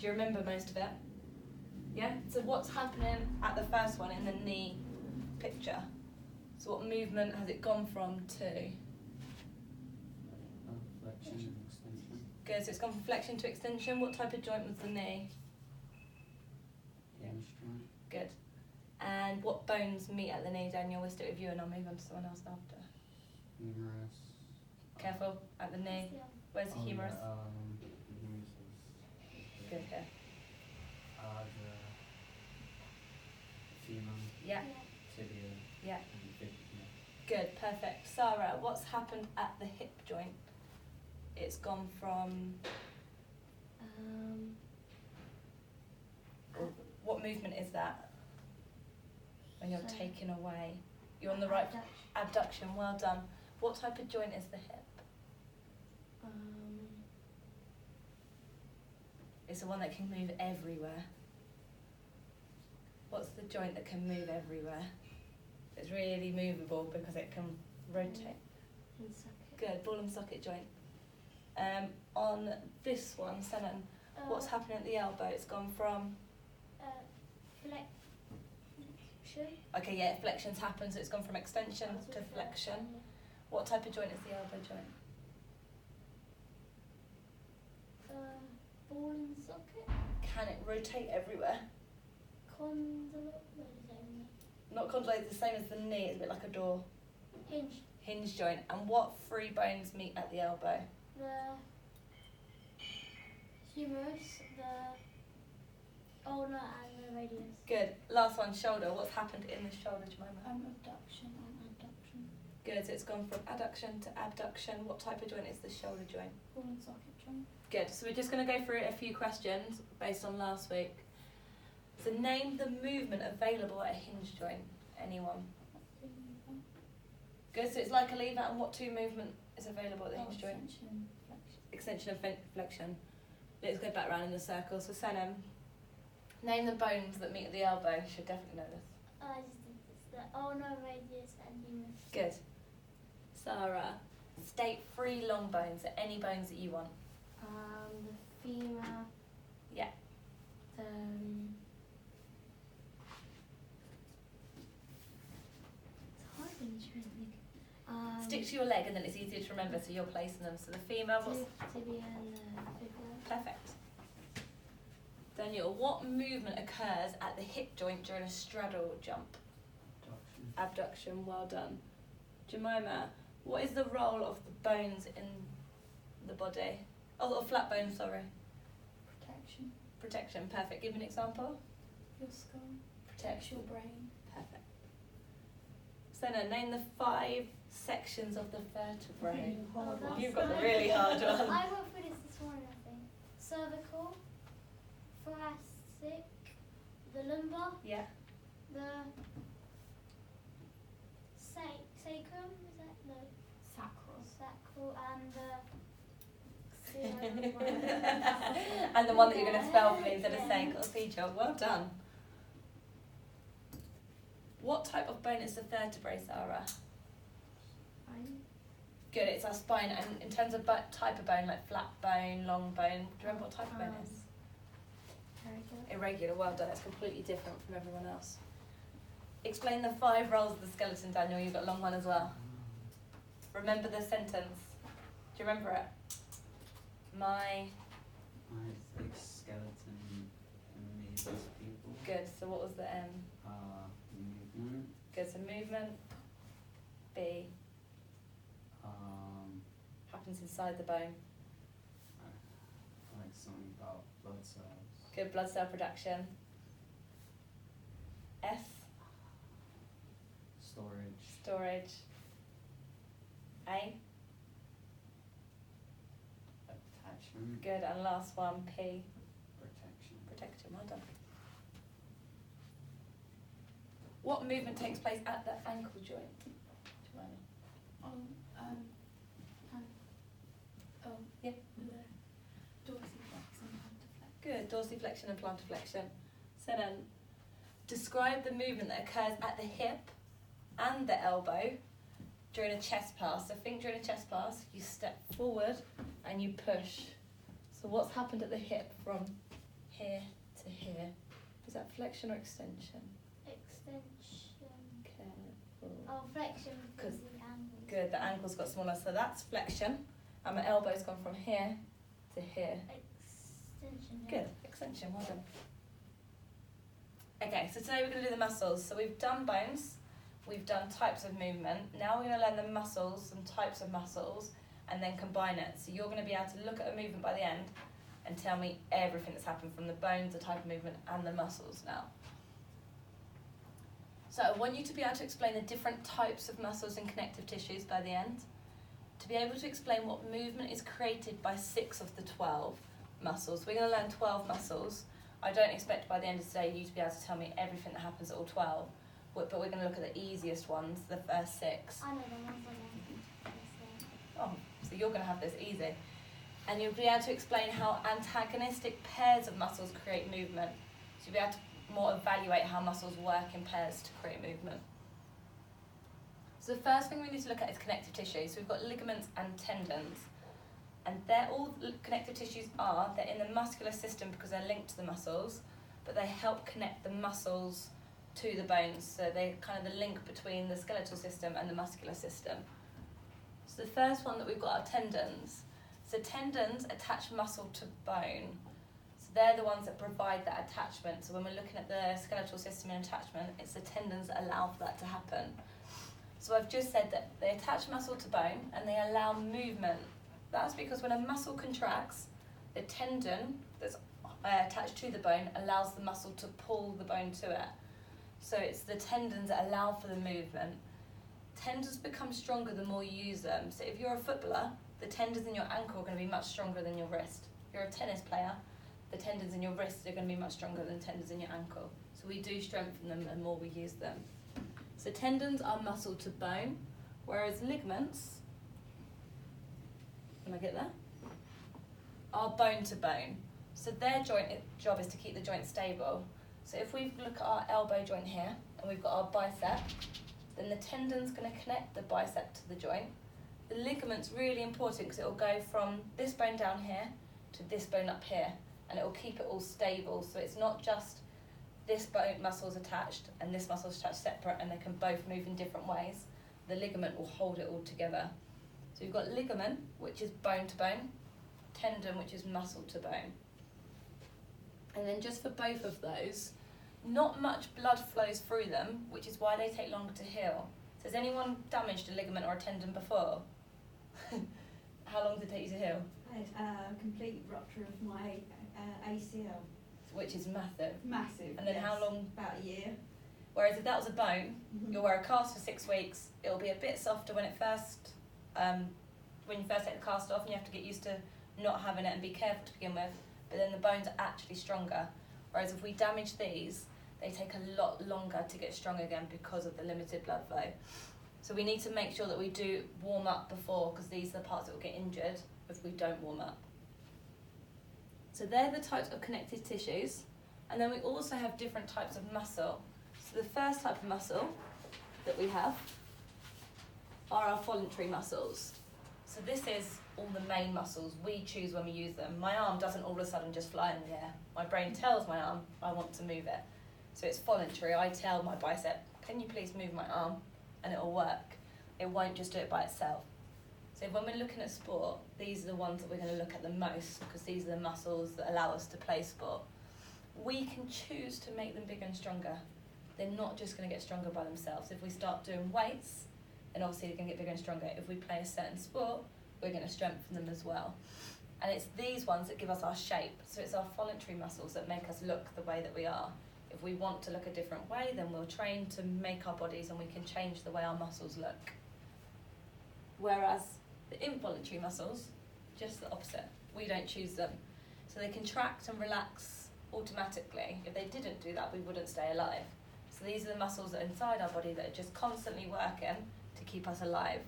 Do you remember most of it? Yeah? So what's happening at the first one in the knee picture? So what movement has it gone from to? Flexion, extension. Good, so it's gone from flexion to extension. What type of joint was the knee? Hinge joint. Good. And what bones meet at the knee, Daniel? We'll stick with you and I'll move on to someone else after. Humerus. Careful, at the knee. Where's the humerus? Humerus is Good, here. the femur, Yeah, tibia, yeah. and fibula. Good, perfect. Sarah, what's happened at the hip joint? It's gone from... what movement is that? When you're taken away. You're on the right... Abduction, well done. What type of joint is the hip? It's the one that can move everywhere. What's the joint that can move everywhere? It's really movable because it can rotate. Good, ball and socket joint. On this one, Senan, what's happening at the elbow? It's gone from... flexion. Okay, yeah, flexion's happened, so it's gone from extension to flexion. What type of joint is the elbow joint? Ball and socket. Can it rotate everywhere? Condyle. Not condyle, it's the same as the knee, it's a bit like a door. Hinge. Hinge joint. And what three bones meet at the elbow? The humerus, the ulnar, and the radius. Good. Last one, shoulder. What's happened in the shoulder, Jemima? Abduction and adduction. Good, so it's gone from adduction to abduction. What type of joint is the shoulder joint? Ball and socket joint. Good, so we're just going to go through a few questions based on last week. So name the movement available at a hinge joint. Anyone? Good, so it's like a lever, and what two movement is available at the hinge joint? Extension and flexion. Let's go back round in the circle. So Senem, name the bones that meet at the elbow. You should definitely know this. I just did this. The ulnar, radius, and humerus. Good. Sarah, state three long bones, any bones that you want. The femur. Yeah. The it's hard when you're trying to think. Stick to your leg and then it's easier to remember, so you're placing them. So the femur, what's... Tibia and fibula. Perfect. Daniel, what movement occurs at the hip joint during a straddle jump? Abduction, well done. Jemima, what is the role of the bones in the body? Oh, flat bones, sorry. Protection. Protection, perfect. Give me an example. Your skull. Protection. Your brain. Perfect. Senna, name the 5 sections of the vertebrae. You've got the really hard one. I went through this morning, I think. Cervical, thoracic, the lumbar, Yeah. the sacrum, is that? No. Sacral, and the... And the one that you're going to spell for me instead of saying cathedral. Well done. What type of bone is the vertebrae, Sarah? Spine. Good, it's our spine. And in terms of type of bone, like flat bone, long bone, do you remember what type of bone it is? Irregular, well done. It's completely different from everyone else. Explain the 5 roles of the skeleton, Daniel. You've got a long one as well. Remember the sentence. Do you remember it? My skeleton amazes people. Good, so what was the M? Movement. Good, so movement. B. Happens inside the bone. Like something about blood cells. Good, blood cell production. S. Storage. A. Attachment. Good, and last one, P. Protection. Well done. What movement takes place at the ankle joint? Yeah. Good, dorsiflexion and plantarflexion. So then, describe the movement that occurs at the hip and the elbow during a chest pass. So think during a chest pass, you step forward and you push. So what's happened at the hip from here to here. Is that flexion or extension? Extension. Careful. Oh, flexion because 'Cause- the angle. Good, the ankle's got smaller, so that's flexion. And my elbow's gone from here to here. Extension. Yeah. Good, extension, well done. Okay, so today we're going to do the muscles. So we've done bones, we've done types of movement. Now we're going to learn the muscles and types of muscles and then combine it. So you're going to be able to look at a movement by the end and tell me everything that's happened from the bones, the type of movement and the muscles now. So I want you to be able to explain the different types of muscles and connective tissues by the end. To be able to explain what movement is created by 6 of the 12 muscles. We're going to learn 12 muscles. I don't expect by the end of today you to be able to tell me everything that happens at all 12, but we're going to look at the easiest ones, the first 6. I know the ones I want. Oh, so you're going to have this easy. And you'll be able to explain how antagonistic pairs of muscles create movement. So you'll be able to more evaluate how muscles work in pairs to create movement. So the first thing we need to look at is connective tissue. So we've got ligaments and tendons. And they're all connective tissues they're in the muscular system because they're linked to the muscles, but they help connect the muscles to the bones. So they're kind of the link between the skeletal system and the muscular system. So the first one that we've got are tendons. So tendons attach muscle to bone. So they're the ones that provide that attachment. So when we're looking at the skeletal system and attachment, it's the tendons that allow for that to happen. So I've just said that they attach muscle to bone and they allow movement. That's because when a muscle contracts, the tendon that's attached to the bone allows the muscle to pull the bone to it. So it's the tendons that allow for the movement. Tendons become stronger the more you use them. So if you're a footballer, the tendons in your ankle are going to be much stronger than your wrist. If you're a tennis player, the tendons in your wrist are going to be much stronger than tendons in your ankle. So we do strengthen them the more we use them. So tendons are muscle to bone, whereas ligaments, can I get there? Are bone to bone. So their job is to keep the joint stable. So if we look at our elbow joint here, and we've got our bicep, then the tendon's going to connect the bicep to the joint. The ligament's really important because it will go from this bone down here to this bone up here, and it will keep it all stable. So it's not just this bone muscle's attached and this muscle's attached separate and they can both move in different ways. The ligament will hold it all together. So you've got ligament, which is bone to bone, tendon, which is muscle to bone. And then just for both of those, not much blood flows through them, which is why they take longer to heal. So has anyone damaged a ligament or a tendon before? How long did it take you to heal? I had a complete rupture of my ACL. Which is massive. Massive. And then yes. how long? About a year. Whereas if that was a bone, Mm-hmm. you'll wear a cast for 6 weeks. It'll be a bit softer when you first take the cast off, and you have to get used to not having it and be careful to begin with. But then the bones are actually stronger. Whereas if we damage these, they take a lot longer to get strong again because of the limited blood flow. So we need to make sure that we do warm up before, because these are the parts that will get injured if we don't warm up. So they're the types of connective tissues. And then we also have different types of muscle. So the first type of muscle that we have are our voluntary muscles. So this is all the main muscles. We choose when we use them. My arm doesn't all of a sudden just fly in the air. My brain tells my arm, I want to move it. So it's voluntary. I tell my bicep, can you please move my arm? And it'll work. It won't just do it by itself. So when we're looking at sport, these are the ones that we're going to look at the most, because these are the muscles that allow us to play sport. We can choose to make them bigger and stronger. They're not just going to get stronger by themselves. If we start doing weights, then obviously they're going to get bigger and stronger. If we play a certain sport, we're going to strengthen them as well. And it's these ones that give us our shape. So it's our voluntary muscles that make us look the way that we are. If we want to look a different way, then we'll train to make our bodies and we can change the way our muscles look. Whereas the involuntary muscles, just the opposite. We don't choose them. So they contract and relax automatically. If they didn't do that, we wouldn't stay alive. So these are the muscles that are inside our body that are just constantly working to keep us alive.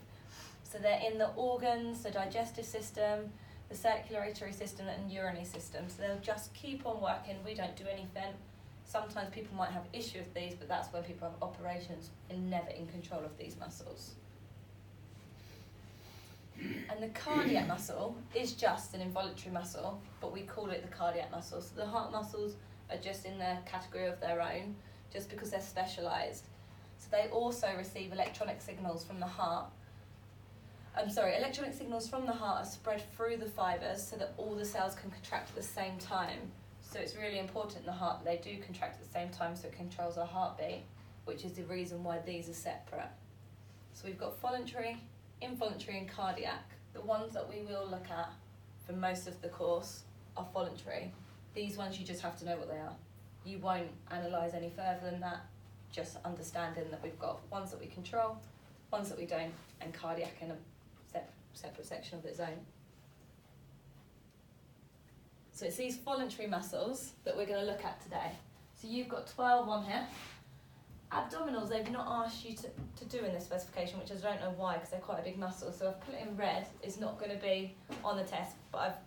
So they're in the organs, the digestive system, the circulatory system and urinary system. So they'll just keep on working. We don't do anything. Sometimes people might have issue with these, but that's when people have operations and never in control of these muscles. And the cardiac muscle is just an involuntary muscle, but we call it the cardiac muscle. So the heart muscles are just in their category of their own, just because they're specialised. So they also receive electronic signals from the heart. Electronic signals from the heart are spread through the fibres so that all the cells can contract at the same time. So it's really important in the heart that they do contract at the same time so it controls our heartbeat, which is the reason why these are separate. So we've got voluntary, involuntary and cardiac. The ones that we will look at for most of the course are voluntary. These ones you just have to know what they are. You won't analyse any further than that, just understanding that we've got ones that we control, ones that we don't, and cardiac in a separate section of its own. So it's these voluntary muscles that we're going to look at today. So you've got 12 on here. Abdominals, they've not asked you to do in this specification, which I don't know why, because they're quite a big muscle. So I've put it in red. It's not going to be on the test, but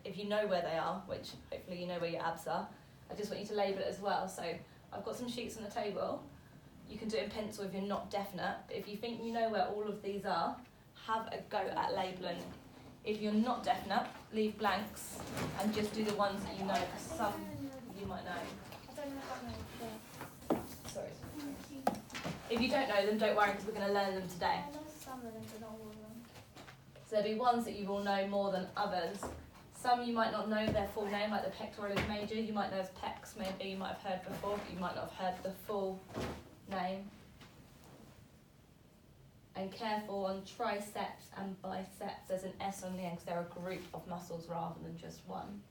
if you know where they are, which hopefully you know where your abs are, I just want you to label it as well. So I've got some sheets on the table. You can do it in pencil if you're not definite, but if you think you know where all of these are, have a go at labelling. If you're not definite, leave blanks and just do the ones that you know, because some you might know. I don't know how many. Sorry. If you don't know them, don't worry, because we're going to learn them today. I know some of them, but not all of them. So there'll be ones that you will know more than others. Some you might not know their full name, like the pectoralis major. You might know as pecs, maybe you might have heard before, but you might not have heard the full name. And careful on triceps and biceps, there's an S on the end because they're a group of muscles rather than just one.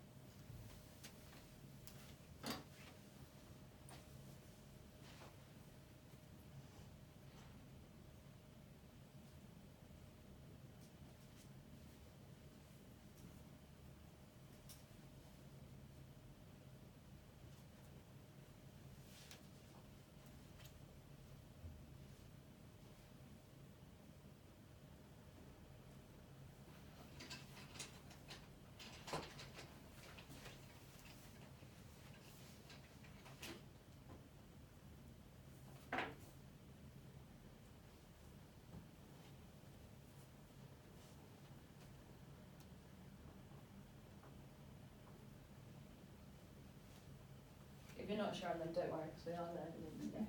If you're not sure on them, don't worry, because we are learning them today.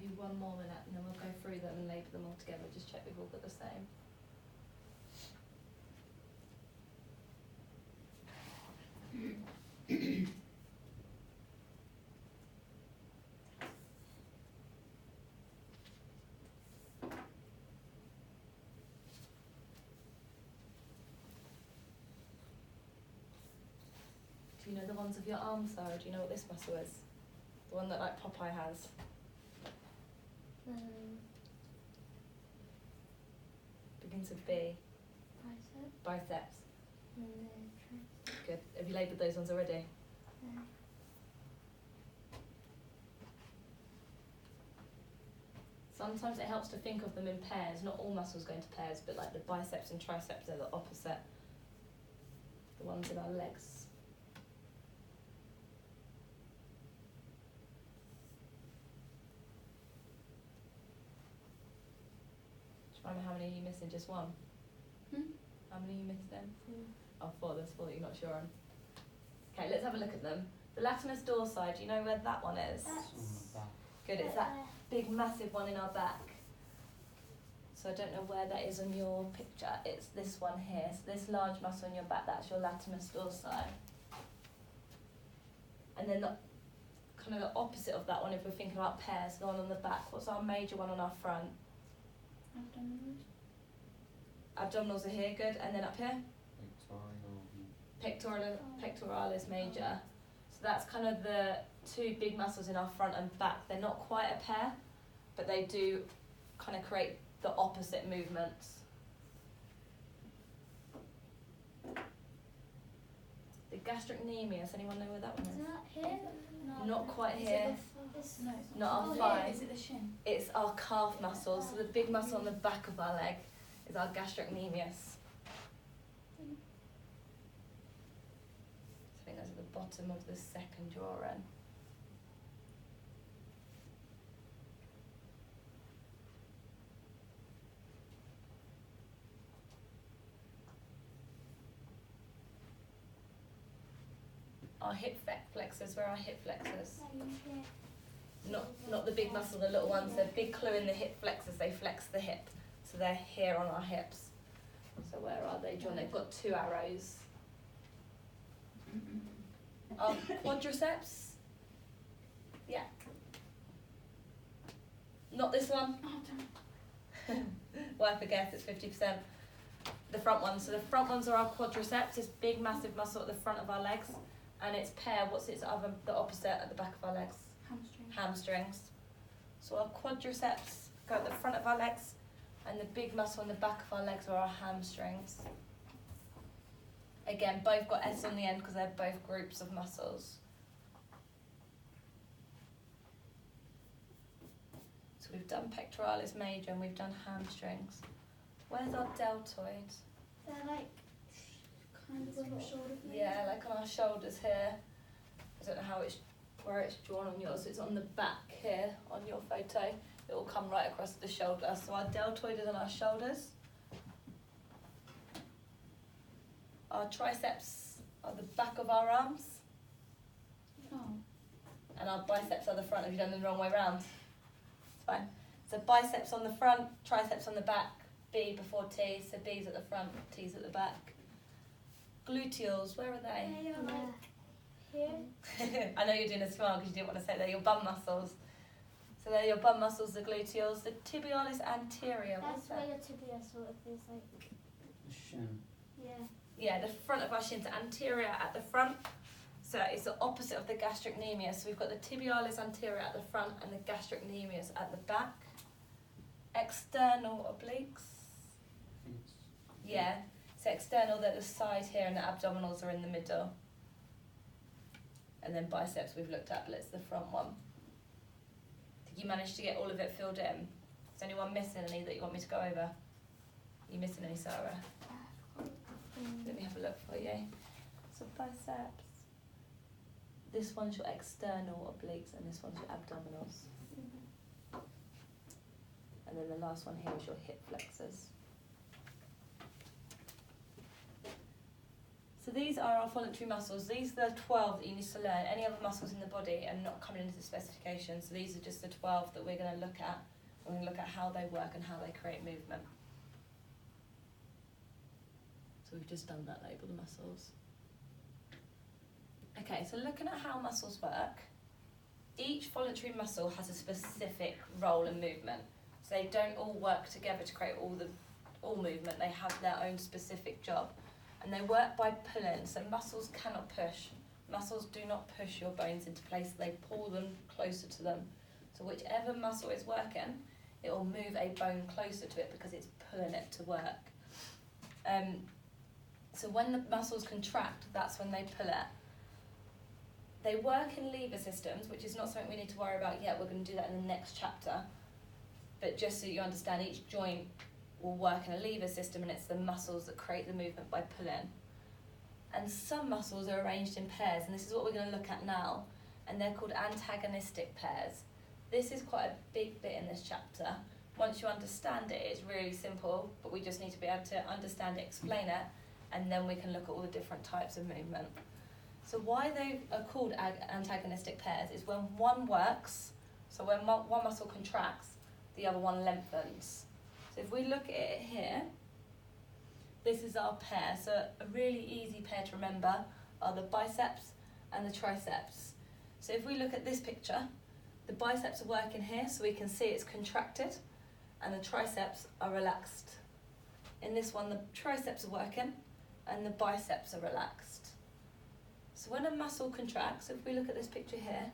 Give you one more minute and then we'll go through them and label them all together. Just check we've all got the same. Do you know the ones of your arm, Sarah? Do you know what this muscle is? The one that like Popeye has. Begins with B. Bicep. Biceps. And then Good. Have you labelled those ones already? yeah. Sometimes it helps to think of them in pairs. Not all muscles go into pairs, but like the biceps and triceps are the opposite. The ones in our legs. Do you remember how many are you missing? Just one? How many are you missing? 4. Oh, 4. There's 4 that you're not sure on. Okay, let's have a look at them. The latimus dorsi, do you know where that one is? Good, it's that big massive one in our back. So I don't know where that is on your picture. It's this one here. So this large muscle in your back, that's your latimus dorsi. And then the kind of the opposite of that one, if we're thinking about pairs, the one on the back, what's our major one on our front? Abdominals. Abdominals are here, good. And then up here? Pectoral pectoralis major. So that's kind of the two big muscles in our front and back. They're not quite a pair, but they do kind of create the opposite movements. The gastrocnemius, anyone know where that one Is is? that here? No. Not quite Is here. it this? No, it's Not our Oh, thigh. Is it the shin? It's our calf muscle. So the big muscle on the back of our leg is our gastrocnemius. I think that's at the bottom of the second jaw end. Our hip flexors, where are our hip flexors? Not the big muscle, the little ones. They're big clue in the hip flexors. They flex the hip, so they're here on our hips. So where are they, John? They've got two arrows. Our quadriceps. Yeah. Not this one. Wipe a guess. It's 50%. The front ones. So the front ones are our quadriceps. This big, massive muscle at the front of our legs, and its pair. What's its other? The opposite at the back of our legs. Hamstrings. So our quadriceps go at the front of our legs, and the big muscle on the back of our legs are our hamstrings. Again, both got S on the end because they're both groups of muscles. So we've done pectoralis major and we've done hamstrings. Where's our deltoid? They're like kind of on the shoulder. Yeah, like on our shoulders here. I don't know how where it's drawn on yours. It's on the back here on your photo. It will come right across the shoulder. So our deltoid is on our shoulders. Our triceps are the back of our arms. Oh. And our biceps are the front. Have you done them the wrong way round? It's fine. So biceps on the front, triceps on the back. B before T. So B's at the front, T's at the back. Gluteals, where are they? They are like here. I know you're doing a smile because you didn't want to say they're your bum muscles. So they're your bum muscles, the gluteals. The tibialis anterior, what's That's where that? your tibia sort of is like. The shin. Yeah. Yeah, the front of our shins, anterior at the front. So it's the opposite of the gastrocnemius. So we've got the tibialis anterior at the front and the gastrocnemius at the back. External obliques. I think it's Yeah, so external, they're the side here, and the abdominals are in the middle. And then biceps we've looked at, but it's the front one. Did you manage to get all of it filled in? Is anyone missing any that you want me to go over? Are you missing any, Sarah? Let me have a look for you. So biceps. This one's your external obliques, and this one's your abdominals. And then the last one here is your hip flexors. So these are our voluntary muscles. These are the 12 that you need to learn. Any other muscles in the body are not coming into the specification. So these are just the 12 that we're going to look at. We're going to look at how they work and how they create movement. So we've just done that, label the muscles. Okay, so looking at how muscles work, each voluntary muscle has a specific role and movement. So they don't all work together to create all movement. They have their own specific job. And they work by pulling, so muscles cannot push. Muscles do not push your bones into place, they pull them closer to them. So whichever muscle is working, it will move a bone closer to it because it's pulling it to work. So when the muscles contract, that's when they pull it. They work in lever systems, which is not something we need to worry about yet. We're going to do that in the next chapter. But just so you understand, each joint will work in a lever system, and it's the muscles that create the movement by pulling. And some muscles are arranged in pairs, and this is what we're going to look at now, and they're called antagonistic pairs. This is quite a big bit in this chapter. Once you understand it, it's really simple, but we just need to be able to understand it, explain it, and then we can look at all the different types of movement. So why they are called antagonistic pairs is when one works, so when one muscle contracts, the other one lengthens. So if we look at it here, this is our pair. So a really easy pair to remember are the biceps and the triceps. So if we look at this picture, the biceps are working here, so we can see it's contracted, and the triceps are relaxed. In this one, the triceps are working, and the biceps are relaxed. So when a muscle contracts, if we look at this picture here,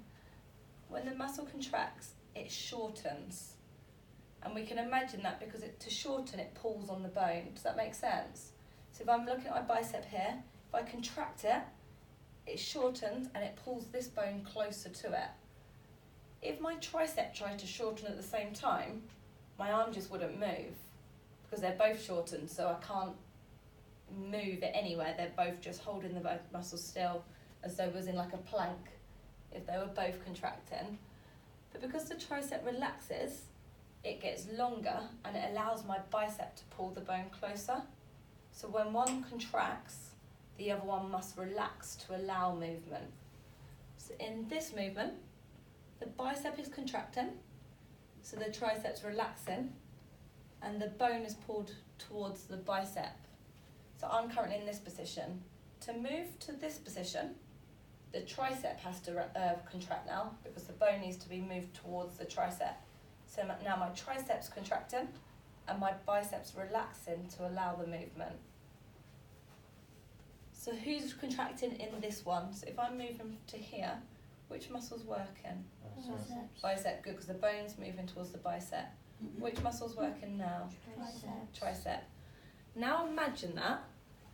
when the muscle contracts, it shortens. And we can imagine that because to shorten, it pulls on the bone. Does that make sense? So if I'm looking at my bicep here, if I contract it, it shortens and it pulls this bone closer to it. If my tricep tried to shorten at the same time, my arm just wouldn't move because they're both shortened, so I can't move it anywhere. They're both just holding the both muscles still as though it was in like a plank if they were both contracting. But because the tricep relaxes, it gets longer and it allows my bicep to pull the bone closer. So when one contracts, the other one must relax to allow movement. So in this movement, the bicep is contracting, so the tricep's relaxing, and the bone is pulled towards the bicep. So I'm currently in this position. To move to this position, the tricep has to contract now because the bone needs to be moved towards the tricep. So now my tricep's contracting and my bicep's relaxing to allow the movement. So who's contracting in this one? So if I'm moving to here, which muscle's working? Biceps. Bicep, good, because the bone's moving towards the bicep. Which muscle's working now? Triceps. Tricep. Now imagine that,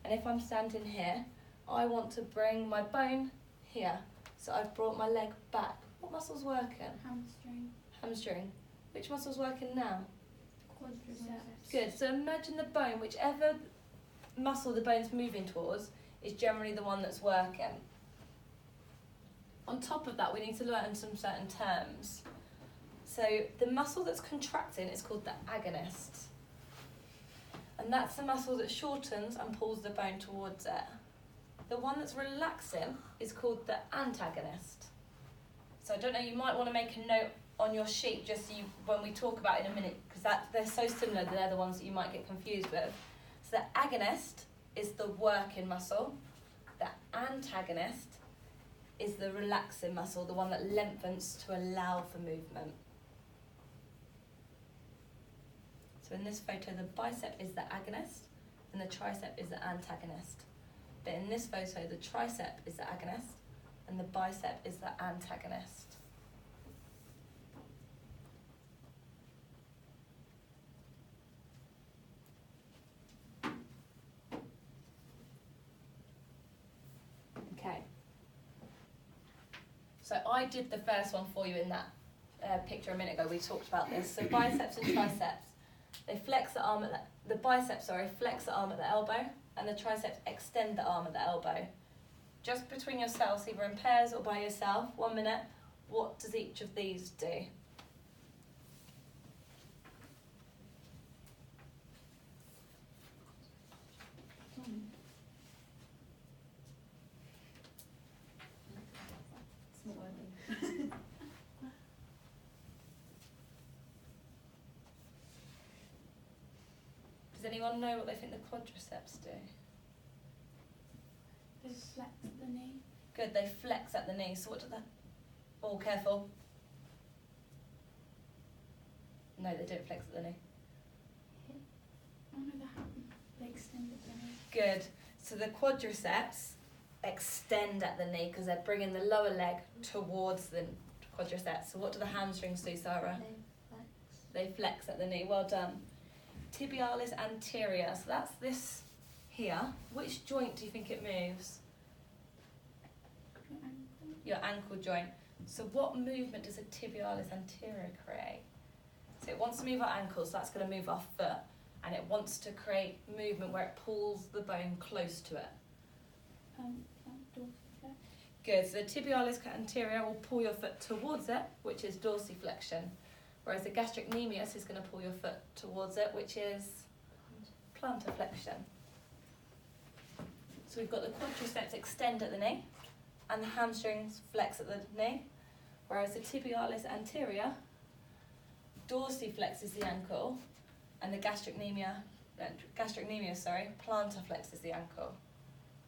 and if I'm standing here, I want to bring my bone here. So I've brought my leg back. What muscle's working? Hamstring. Hamstring. Which muscle's working now? Quadriceps. Good, so imagine the bone, whichever muscle the bone's moving towards is generally the one that's working. On top of that, we need to learn some certain terms. So the muscle that's contracting is called the agonist. And that's the muscle that shortens and pulls the bone towards it. The one that's relaxing is called the antagonist. So I don't know, you might want to make a note on your sheet just so when we talk about it in a minute, because they're so similar that they're the ones that you might get confused with. So the agonist is the working muscle. The antagonist is the relaxing muscle, the one that lengthens to allow for movement. So in this photo, the bicep is the agonist and the tricep is the antagonist. But in this photo, the tricep is the agonist and the bicep is the antagonist. Okay. So I did the first one for you in that picture a minute ago. We talked about this. So biceps and triceps, they flex the arm at the biceps, flex the arm at the elbow, and the triceps extend the arm at the elbow. Just between yourselves, either in pairs or by yourself, 1 minute, what does each of these do? It's not working. Does anyone know what they think the quadriceps do? They flex the knee. Good, they flex at the knee. So what do they... Oh, careful. No, they don't flex at the knee. Oh no, they extend it the knee. Good. So the quadriceps extend at the knee because they're bringing the lower leg towards the quadriceps. So what do the hamstrings do, Sarah? They flex at the knee. Well done. Tibialis anterior. So that's this here. Which joint do you think it moves? Your ankle. Your ankle joint. So what movement does a tibialis anterior create? So it wants to move our ankle, so that's going to move our foot. And it wants to create movement where it pulls the bone close to it. Dorsiflex. Good, so the tibialis anterior will pull your foot towards it, which is dorsiflexion. Whereas the gastrocnemius is going to pull your foot towards it, which is plantar flexion. So we've got the quadriceps extend at the knee, and the hamstrings flex at the knee. Whereas the tibialis anterior dorsiflexes the ankle, and the gastrocnemius, plantar flexes the ankle.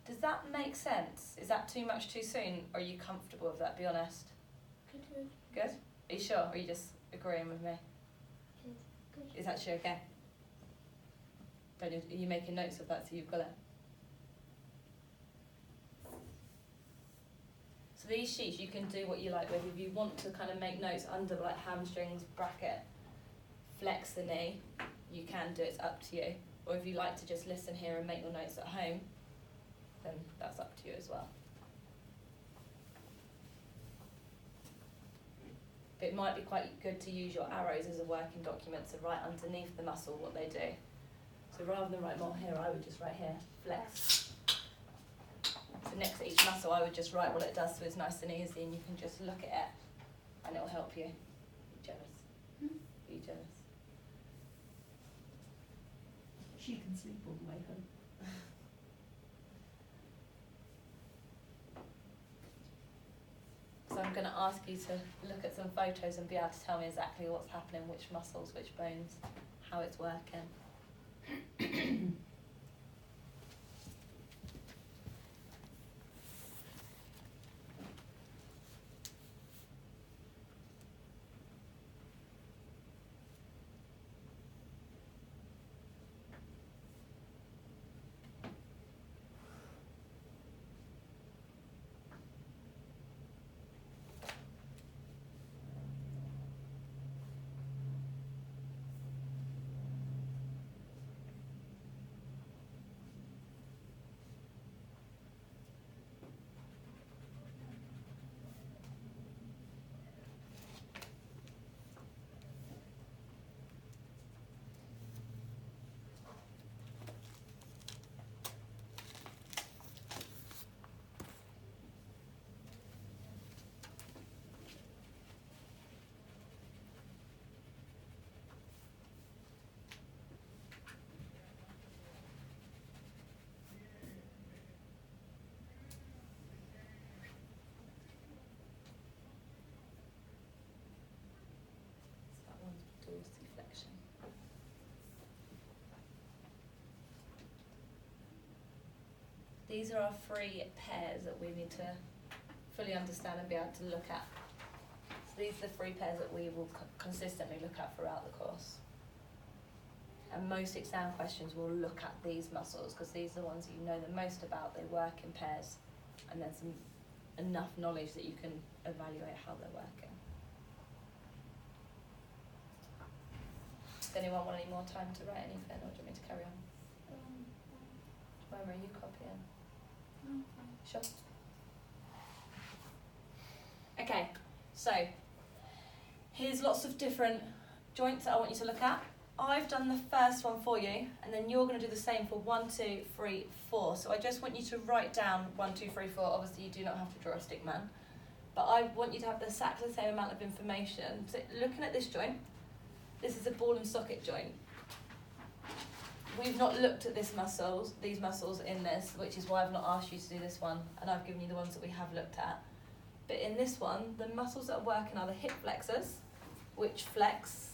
Does that make sense? Is that too much too soon, or are you comfortable with that? Be honest. Good. Good? Are you sure, or are you just agreeing with me? Good. Is actually okay? Are you making notes of that so you've got it? So these sheets you can do what you like with. If you want to kind of make notes under like hamstrings, bracket, flex the knee, you can do it, it's up to you. Or if you like to just listen here and make your notes at home, then that's up to you as well. But it might be quite good to use your arrows as a working document to write underneath the muscle what they do. So rather than write more here, I would just write here, flex. So next to each muscle, I would just write what it does so it's nice and easy, and you can just look at it and it'll help you. Be jealous. Be jealous. She can sleep all the way home. So I'm going to ask you to look at some photos and be able to tell me exactly what's happening, which muscles, which bones, how it's working. Dorsiflexion. These are our 3 pairs that we need to fully understand and be able to look at. So these are the 3 pairs that we will consistently look at throughout the course. And most exam questions will look at these muscles because these are the ones you know the most about. They work in pairs, and there's enough knowledge that you can evaluate how they're working. Does anyone want any more time to write anything, or do you want me to carry on? Where are you copying? Sure. Okay, so here's lots of different joints that I want you to look at. I've done the first one for you, and then you're going to do the same for 1, 2, 3, 4. So I just want you to write down 1, 2, 3, 4. Obviously, you do not have to draw a stick man, but I want you to have exactly the same amount of information. So looking at this joint, this is a ball and socket joint. We've not looked at these muscles in this, which is why I've not asked you to do this one, and I've given you the ones that we have looked at. But in this one, the muscles that are working are the hip flexors, which flex,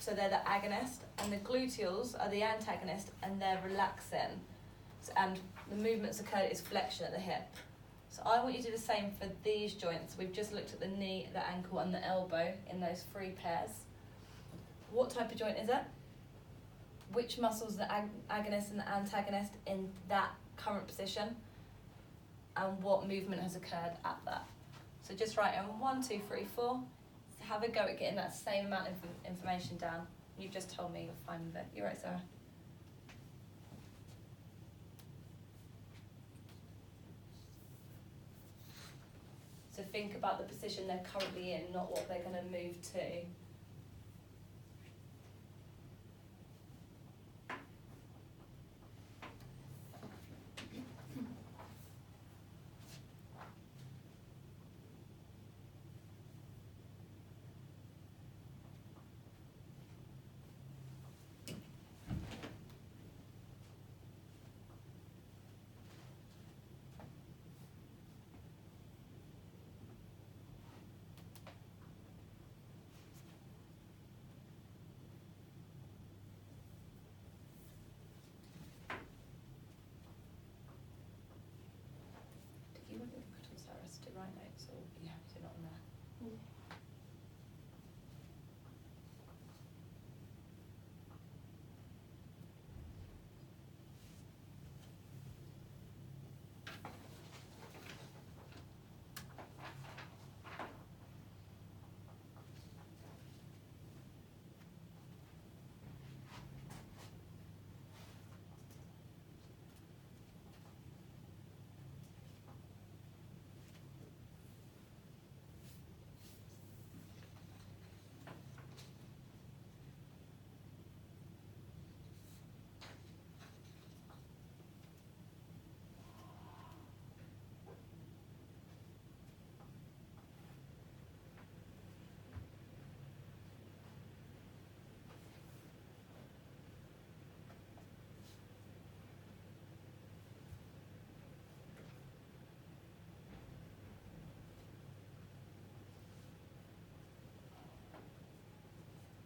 so they're the agonist, and the gluteals are the antagonist, and they're relaxing. So, and the movements occurred is flexion at the hip. So I want you to do the same for these joints. We've just looked at the knee, the ankle, and the elbow in those 3 pairs. What type of joint is it? Which muscles are the agonist and the antagonist in that current position? And what movement has occurred at that? So just write in 1, 2, 3, 4. Have a go at getting that same amount of information down. You've just told me you're fine with it. You're right, Sarah. So think about the position they're currently in, not what they're going to move to.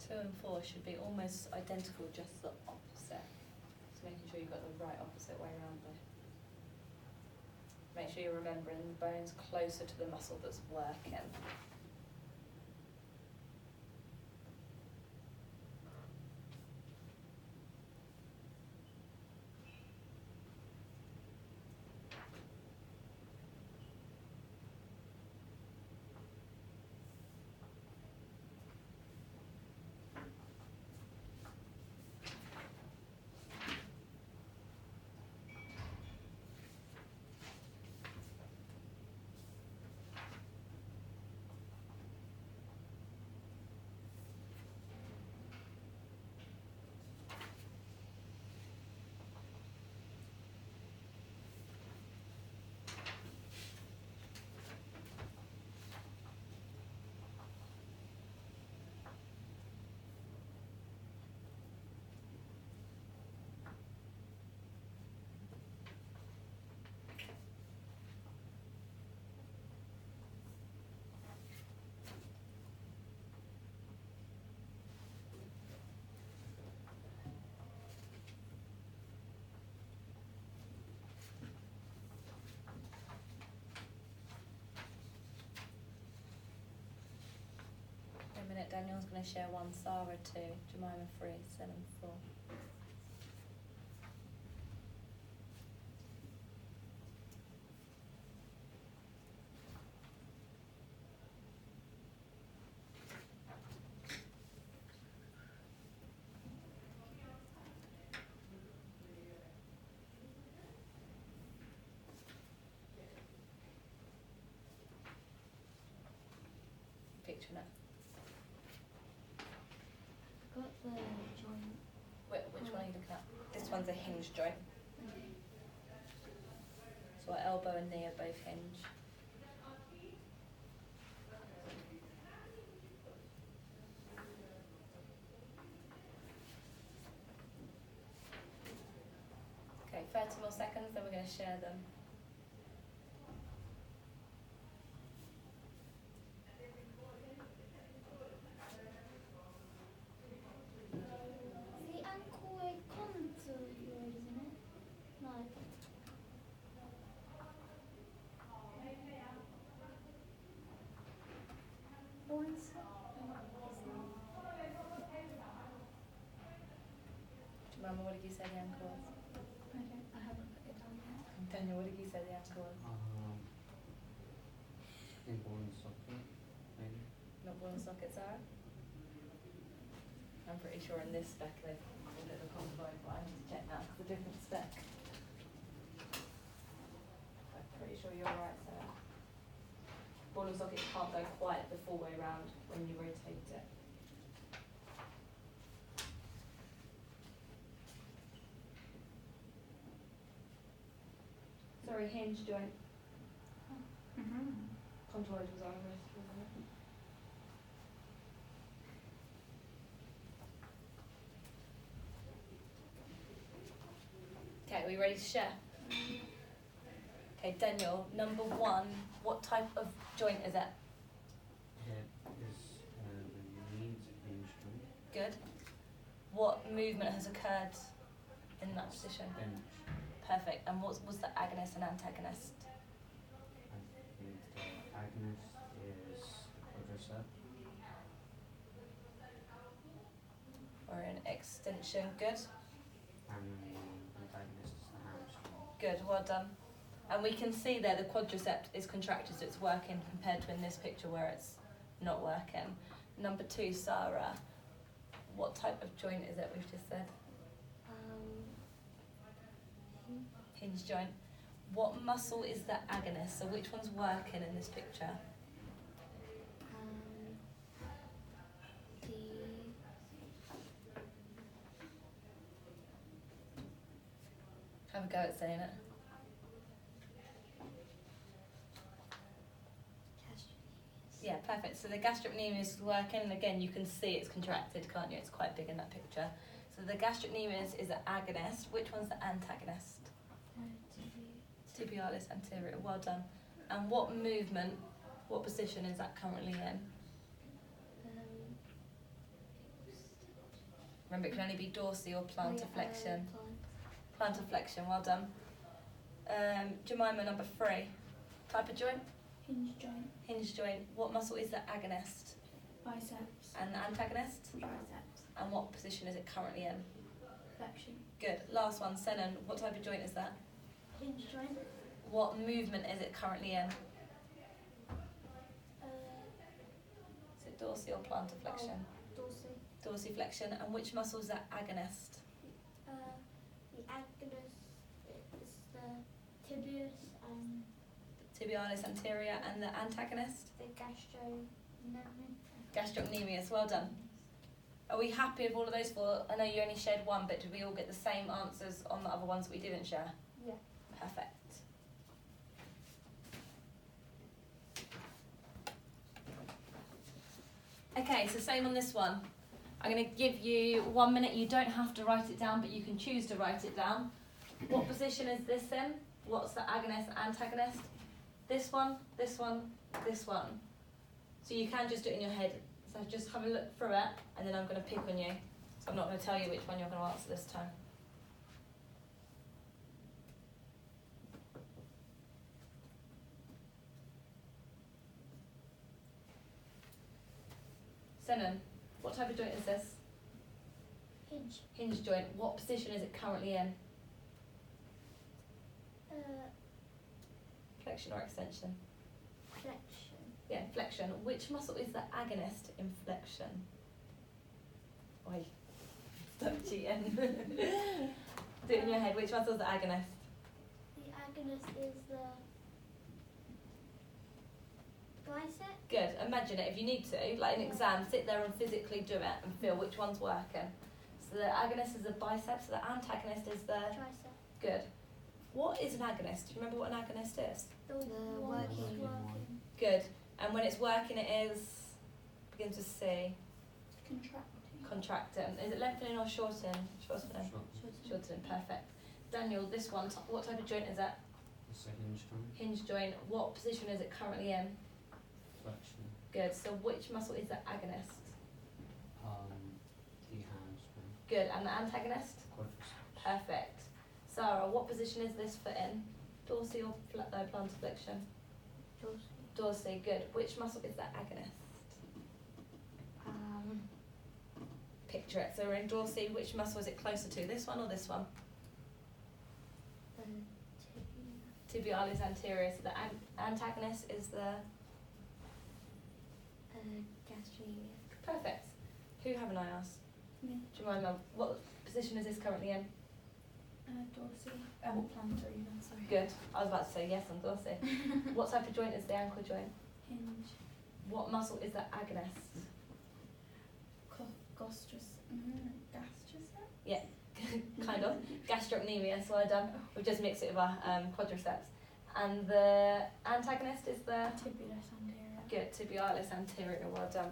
2 and 4 should be almost identical, just the opposite. So making sure you've got the right opposite way around though. Make sure you're remembering the bone's closer to the muscle that's working. In a minute, Daniel's going to share 1, Sarah 2, Jemima 3, Selim 4. Picture it. Got the joint. Which one are you looking at? This one's a hinge joint. So our elbow and knee are both hinge. Okay, 30 more seconds, then we're going to share them. The ankle contour, isn't it? No. One Jemima, what did you say the ankle was? I haven't put it down yet. Daniel, what did you say the ankle was? I think ball and socket, maybe. Not ball and socket, Sarah? I'm pretty sure in this spec they've called it a combo, but I need to check that because it's a different spec. I'm pretty sure you're right, Sarah. Ball and socket can't go quite the full way round when you rotate it. Sorry, hinge joint. Contours was on this, wasn't it? Okay, are we ready to share? Okay, Daniel, number 1, what type of joint is it? It is the knees hinge joint. Good. What movement has occurred in that position? Bench. Perfect. And what was the agonist and antagonist? I think the agonist is the quadricep. Or an extension. Good. And the antagonist is the hamstring. Good, well done. And we can see there the quadricep is contracted, so it's working compared to in this picture where it's not working. Number 2, Sarah, what type of joint is it we've just said? Hinge joint. What muscle is the agonist? So which one's working in this picture? Have a go at saying it. Yeah, perfect. So the gastrocnemius is working, and again, you can see it's contracted, can't you? It's quite big in that picture. So the gastrocnemius is an agonist. Which one's the antagonist? Tibialis anterior. Well done. And what movement, what position is that currently in? Remember, it can only be dorsal or plantar flexion. Plant. Plantar flexion, well done. Jemima, number 3. Type of joint? Hinge joint. Hinge joint. What muscle is the agonist? Biceps. And the antagonist? Triceps. And what position is it currently in? Flexion. Good. Last one, Senan. What type of joint is that? Hinge joint. What movement is it currently in? Is it dorsal or plantar flexion? Dorsal. Dorsiflexion. And which muscle is that agonist? The agonist is the tibius and Tibialis anterior. And the antagonist? the Gastrocnemius. Well done. Are we happy with all of those 4? I know you only shared 1, but did we all get the same answers on the other ones that we didn't share? Yeah. Perfect. Okay, so same on this one. I'm going to give you 1 minute. You don't have to write it down, but you can choose to write it down. What position is this in? What's the agonist, antagonist? This one, this one, this one. So you can just do it in your head. So just have a look through it, and then I'm going to pick on you. So I'm not going to tell you which one you're going to answer this time. Senan, what type of joint is this? Hinge. Hinge joint. What position is it currently in? Flexion or extension? Flexion. Yeah, flexion. Which muscle is the agonist in flexion? Oi, stop cheating. Do it in your head. Which muscle is the agonist? The agonist is the bicep. Good. Imagine it if you need to. Like an exam, sit there and physically do it and feel which one's working. So the agonist is the biceps, so the antagonist is the... Tricep. Good. What is an agonist? Do you remember what an agonist is? The one that's working. Good. And when it's working, it is... begins with C. Contracting. Contracting. Is it lengthening or shortening? Shortening. Shortening. Perfect. Daniel, this one, what type of joint is that? It's a hinge joint. Hinge joint. What position is it currently in? Flexion. Good. So which muscle is the agonist? The hamstring. Good. And the antagonist? Quadriceps. Perfect. Sarah, what position is this foot in? Dorsal or plantar flexion? Dorsal. Dorsal. Good. Which muscle is the agonist? Picture it. So we're in dorsal. Which muscle is it closer to? This one or this one? The Tibialis anterior. So the antagonist is the... gastrocnemius. Perfect. Who haven't I asked? Me. Do you mind, Mum? What position is this currently in? Dorsal. Plantar even, sorry. Good. I was about to say yes on dorsal. What type of joint is the ankle joint? Hinge. What muscle is the agonist? Gastrocnemius. Yeah, kind of. Gastrocnemius, well done. We've just mixed it with our quadriceps. And the antagonist is the... Tibialis anterior. Good, tibialis anterior, well done.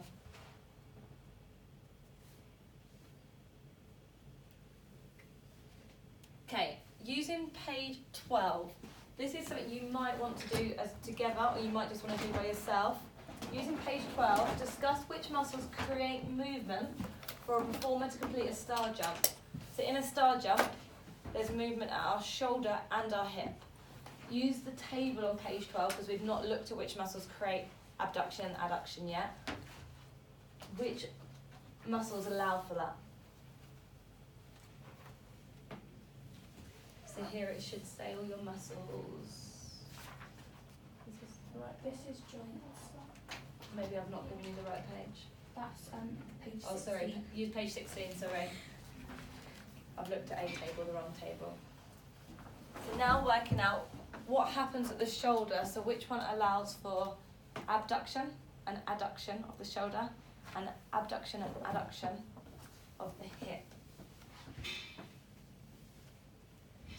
Okay, using page 12. This is something you might want to do as together, or you might just want to do by yourself. Using page 12, discuss which muscles create movement for a performer to complete a star jump. So in a star jump, there's movement at our shoulder and our hip. Use the table on page 12 because we've not looked at which muscles create abduction and adduction yet. Which muscles allow for that? So here it should say all your muscles. Is this the right page? This is joints. Maybe I've not given you the right page. That's page 16. Oh, sorry. Use page 16, sorry. I've looked at a table, the wrong table. So now working out what happens at the shoulder. So which one allows for abduction and adduction of the shoulder, and abduction and adduction of the hip.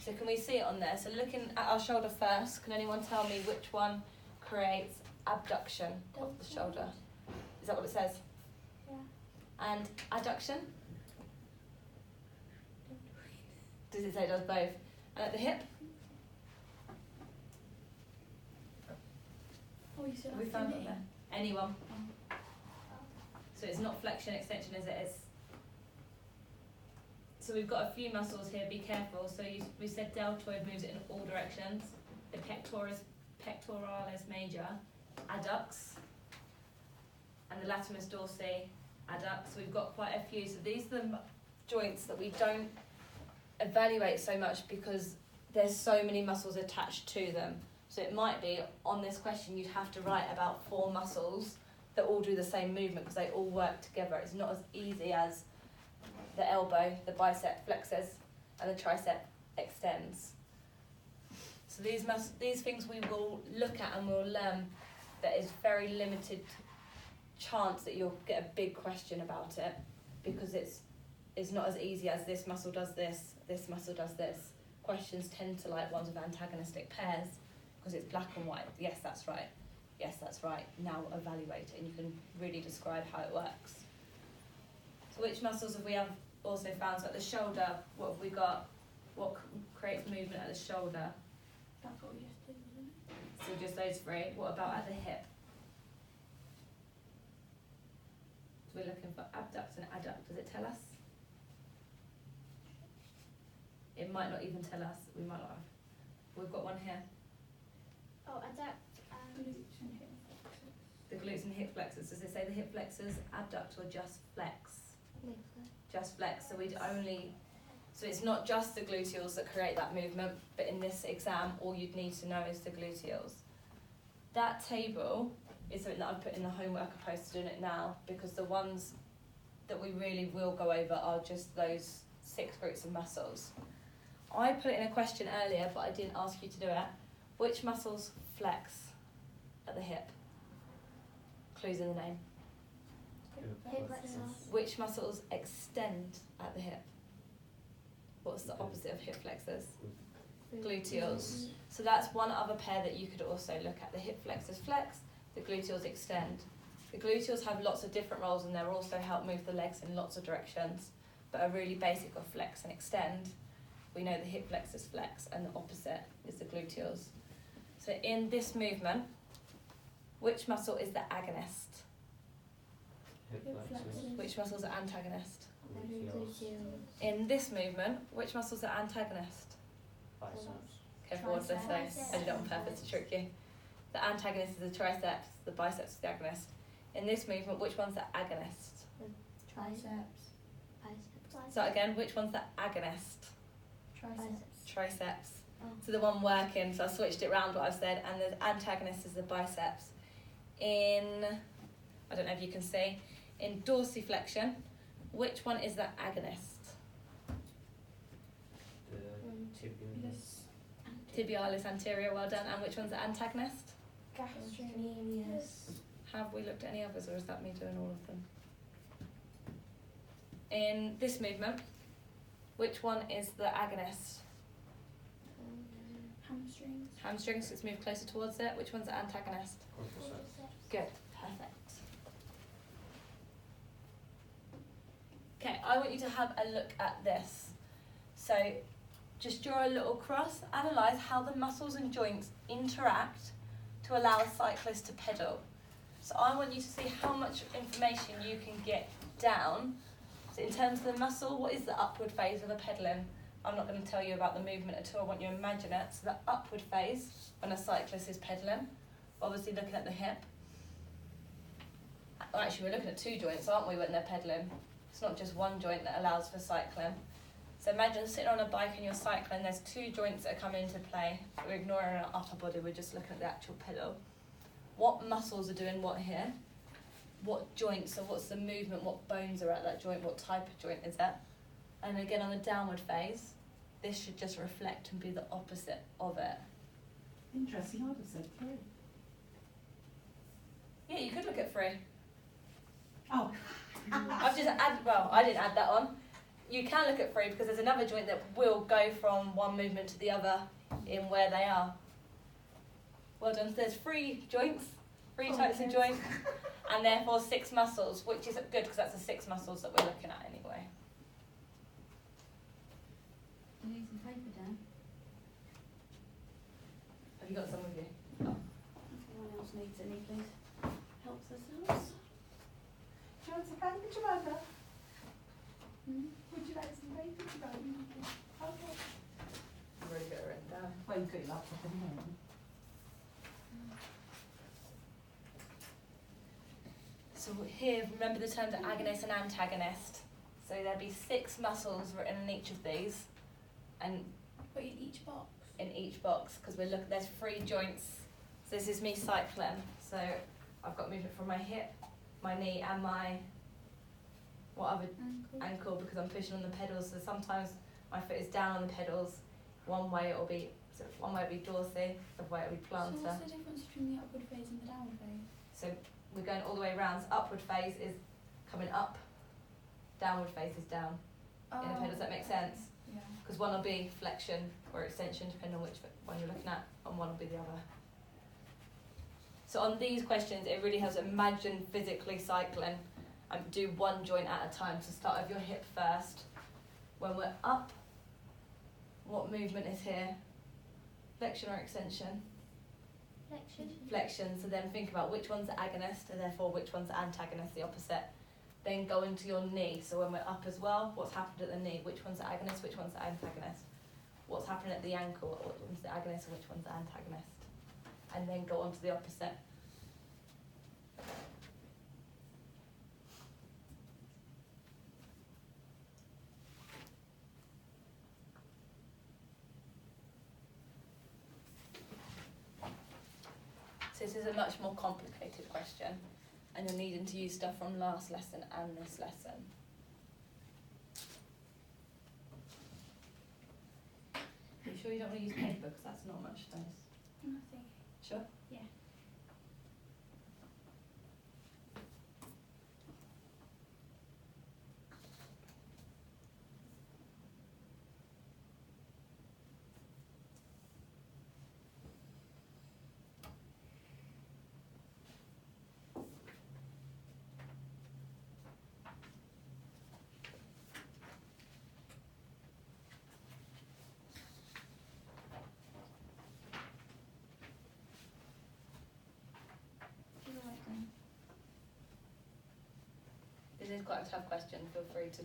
So can we see it on there? So looking at our shoulder first, can anyone tell me which one creates abduction of the shoulder? Is that what it says? Yeah. And adduction? Does it say it does both? And at the hip? Oh, you said Have we found it there? Anyone? So it's not flexion extension, is it? It's So we've got a few muscles here, be careful. So we said deltoid moves in all directions. The pectoralis major, adducts, and the latimus dorsi, adducts. So we've got quite a few. So these are the joints that we don't evaluate so much because there's so many muscles attached to them. So it might be, on this question, you'd have to write about 4 muscles that all do the same movement because they all work together. It's not as easy as the elbow, the bicep flexes, and the tricep extends. So these things we will look at and we'll learn that is very limited chance that you'll get a big question about it because it's not as easy as this muscle does this muscle does this. Questions tend to like ones with antagonistic pairs because it's black and white. Yes, that's right. Yes, that's right. Now evaluate it and you can really describe how it works. So which muscles have we also found? So at the shoulder, what have we got? What creates movement at the shoulder? That's what we just did, wasn't it? So just those 3. What about at the hip? So we're looking for abduct and adduct. Does it tell us? It might not even tell us. We might not have. We've got one here. Oh, adapt. Glutes and hip flexors. The glutes and hip flexors. Does it say the hip flexors abduct or just flex? Just flex. So so it's not just the gluteals that create that movement, but in this exam, all you'd need to know is the gluteals. That table is something that I've put in the homework opposed to doing it now because the ones that we really will go over are just those 6 groups of muscles. I put it in a question earlier, but I didn't ask you to do it. Which muscles flex at the hip? Clues in the name. Hip flexors. Which muscles extend at the hip? What's the opposite of hip flexors? Gluteals. So that's one other pair that you could also look at. The hip flexors flex, the gluteals extend. The gluteals have lots of different roles and they'll also help move the legs in lots of directions, but are really basic of flex and extend. We know the hip flexors flex and the opposite is the gluteals. So in this movement, which muscle is the agonist? Hip flexors. Which muscles are antagonist? Gluteals. In this movement, which muscles are antagonist? Biceps. Careful what I say. Triceps. I did it on purpose to trick you. The antagonist is the triceps, the biceps is the agonist. In this movement, which one's the agonist? Triceps. So again, which one's the agonist? Triceps. Triceps. Oh. So the one working, so I switched it around what I've said, and the antagonist is the biceps. I don't know if you can see, in dorsiflexion, which one is the agonist? The tibialis. Tibialis anterior, well done. And which one's the antagonist? Gastrocnemius. Have we looked at any others, or is that me doing all of them? In this movement, which one is the agonist? Hamstrings. Hamstrings, let's move closer towards it. Which one's the antagonist? Quadriceps. Good, perfect. Okay, I want you to have a look at this. So just draw a little cross, analyse how the muscles and joints interact to allow a cyclist to pedal. So I want you to see how much information you can get down. So in terms of the muscle, what is the upward phase of a pedaling? I'm not going to tell you about the movement at all, I want you to imagine it. So the upward phase when a cyclist is pedaling, obviously looking at the hip. Well, actually we're looking at 2 joints, aren't we, when they're pedaling? It's not just one joint that allows for cycling. So imagine sitting on a bike and you're cycling, there's 2 joints that are coming into play. We're ignoring our upper body, we're just looking at the actual pedal. What muscles are doing what here? What joints, so what's the movement, what bones are at that joint, what type of joint is that? And again on the downward phase, this should just reflect and be the opposite of it. Interesting, I would have said 3. Yeah, you could look at 3. Oh. I've just I didn't add that on. You can look at 3 because there's another joint that will go from one movement to the other in where they are. Well done. There's 3 joints, 3 types of joints, and therefore 6 muscles, which is good because that's the 6 muscles that we're looking at anyway. You need some paper, Dan? Have you got some with you? If anyone else needs any, please. Help themselves. Do you want some paper, Jamaica? Would you like some paper, Jamaica? Well, you've got your laptop in here. So here, remember the terms agonist and antagonist. So there'll be 6 muscles written in each of these, and But in each box. in each box, because we're looking. There's 3 joints. So this is me cycling. So I've got movement from my hip, my knee, and my ankle, because I'm pushing on the pedals. So sometimes my foot is down on the pedals. One way it'll be dorsal, the other way it'll be plantar. So what's the difference between the upward phase and the downward phase? So we're going all the way around. So upward phase is coming up, downward phase is down. In the pedal, does that make sense? Yeah. Because one will be flexion or extension, depending on which one you're looking at, and one will be the other. So on these questions, it really helps imagine physically cycling and do one joint at a time. So start with your hip first. When we're up, what movement is here? Flexion or extension? Flexion. So then think about which one's the agonist, and therefore which one's the antagonist, the opposite. Then go into your knee. So when we're up as well, what's happened at the knee? Which one's the agonist, which one's the antagonist? What's happening at the ankle? Which one's the agonist and which one's the antagonist? And then go on to the opposite. So this is a much more complicated question, and you're needing to use stuff from last lesson and this lesson. Are you sure you don't want to use paper, because that's not much space? Nothing. Sure? Yeah. This is quite a tough question. Feel free to So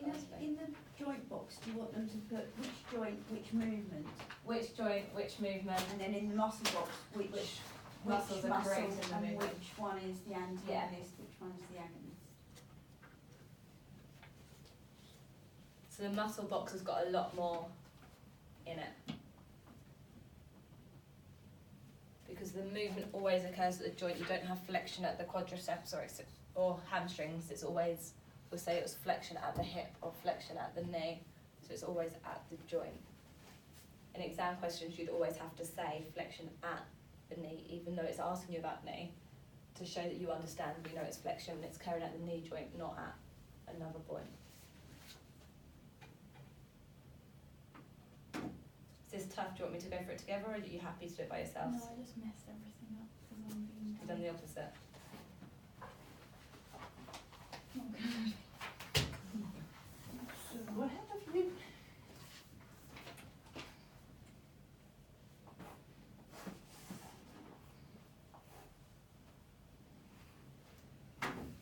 ask me. in the joint box, do you want them to put which joint, which movement? Which joint, which movement, And then in the muscle box, which muscles are muscle creating the and movement. which one is the antagonist, which one is the agonist? So the muscle box has got a lot more in it. Because the movement always occurs at the joint. You don't have flexion at the quadriceps or hamstrings. It's always, we'll say it was flexion at the hip or flexion at the knee. So it's always at the joint. In exam questions, you'd always have to say flexion at the knee, even though it's asking you about knee, to show that you understand, you know, it's flexion and it's carrying out the knee joint, not at another point. Is this tough? Do you want me to go for it together, or are you happy to do it by yourself? No, I just messed everything up because I'm being You've done the opposite. not good. So what have you?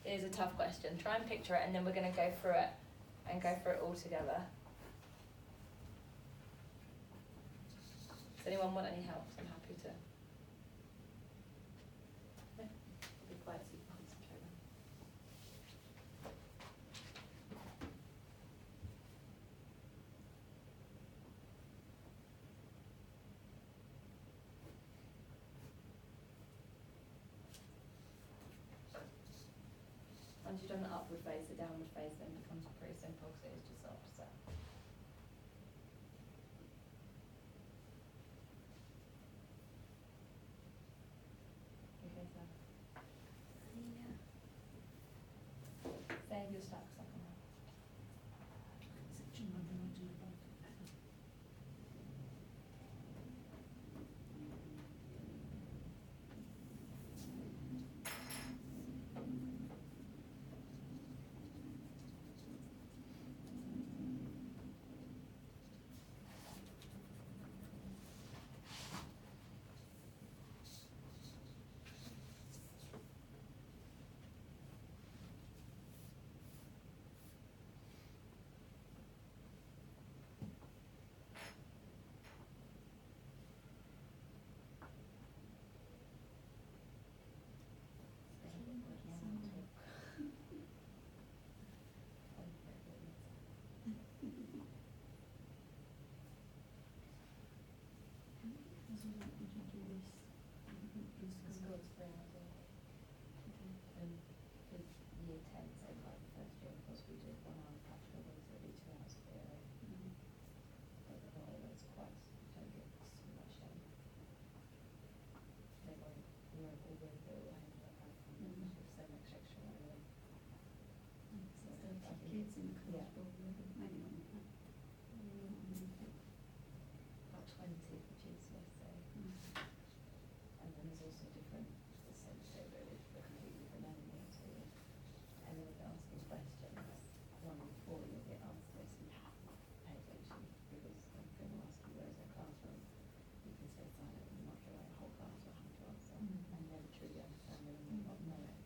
It is a tough question. Try and picture it, and then we're going to go through it and go through it all together. Does anyone want any help? I'm happy to. No? Be quiet so you can concentrate. Once you've done the upward phase, the downward phase then becomes pretty simple because it is just the opposite. Okay, so save your stuck second one. So what did you do this? It's good spring, I think. With year 10, so like first year, of course, we did 1 hour practical, but it's every 2 hours theory. But they're not always quite, don't get too much done. They won't remember all the ahead of the practical, there's so much extra learning. So 30 kids in the class, Yeah. probably, maybe not in that. About 20 for GCSE. And then there's also different, the same thing, but with a completely different enemy to, and then we're asking questions. One before you get asked this, you have to pay attention, because I'm going to ask you where's their classroom. You can stay silent and not get away, the whole class will have to answer, and never truly understand it and not know it.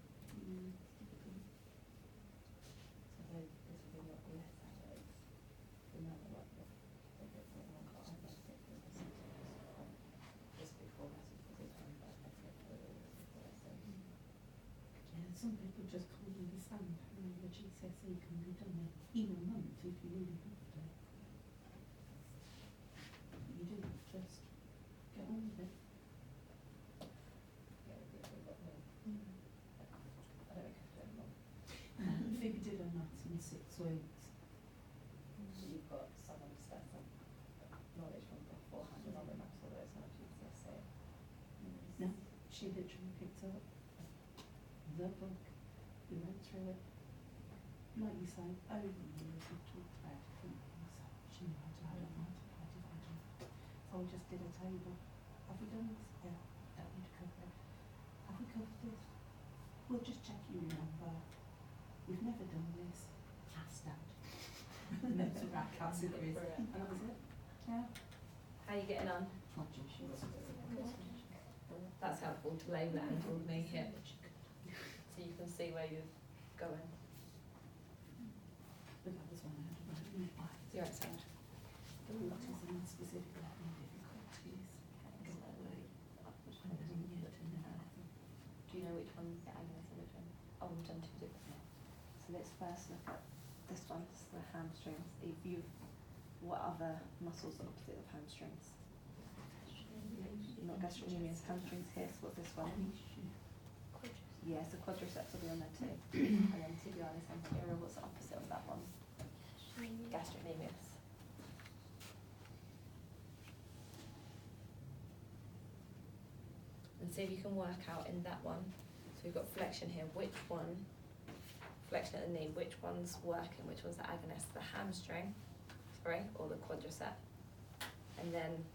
So this will be a lot less hours. The amount of work that they get for one class, I guess, it was just before lessons, because it's home, but I get for it always before lessons. Yeah, some people just can't understand how the GCSE can be done in a month if you really have to. You do, just get on with it. Yeah, it'd be a lot more. I don't think I could do it more. Phoebe did her maths in 6 weeks. You've got some understanding, knowledge from beforehand, and other maths, although it's not GCSE. No, she literally picked up the book, we went through it. Like you say, over the years we've talked about different things. She knew how to add up, multiply, divide. So I just did a table. Have we done this? Yeah, don't need to cover it. Have we covered this? We'll just check you remember. We've never done this. Ask Dad. And those were our categories. And that was it. Yeah. How are you getting on? Flodgy, she was. That's helpful to label it and knee hip, so you can see where you're going. But that was when I had to write my bias. You're outside. Autism and specific learning difficulties. And then year 10 and 11. Do you know which one's the agonist and which one? Oh, we've done 2 different ones. So let's first look at this one, this is the hamstrings. What other muscles are opposite of hamstrings? Not gastrocnemius, hamstrings here, so what's this one? Yeah, so quadriceps will be on there too. And then tibialis anterior, what's the opposite of that one? Gastrocnemius. And see if you can work out in that one. So we've got flexion here, which one, flexion at the knee, which one's working, which one's the agonist? The hamstring, or the quadricep. And then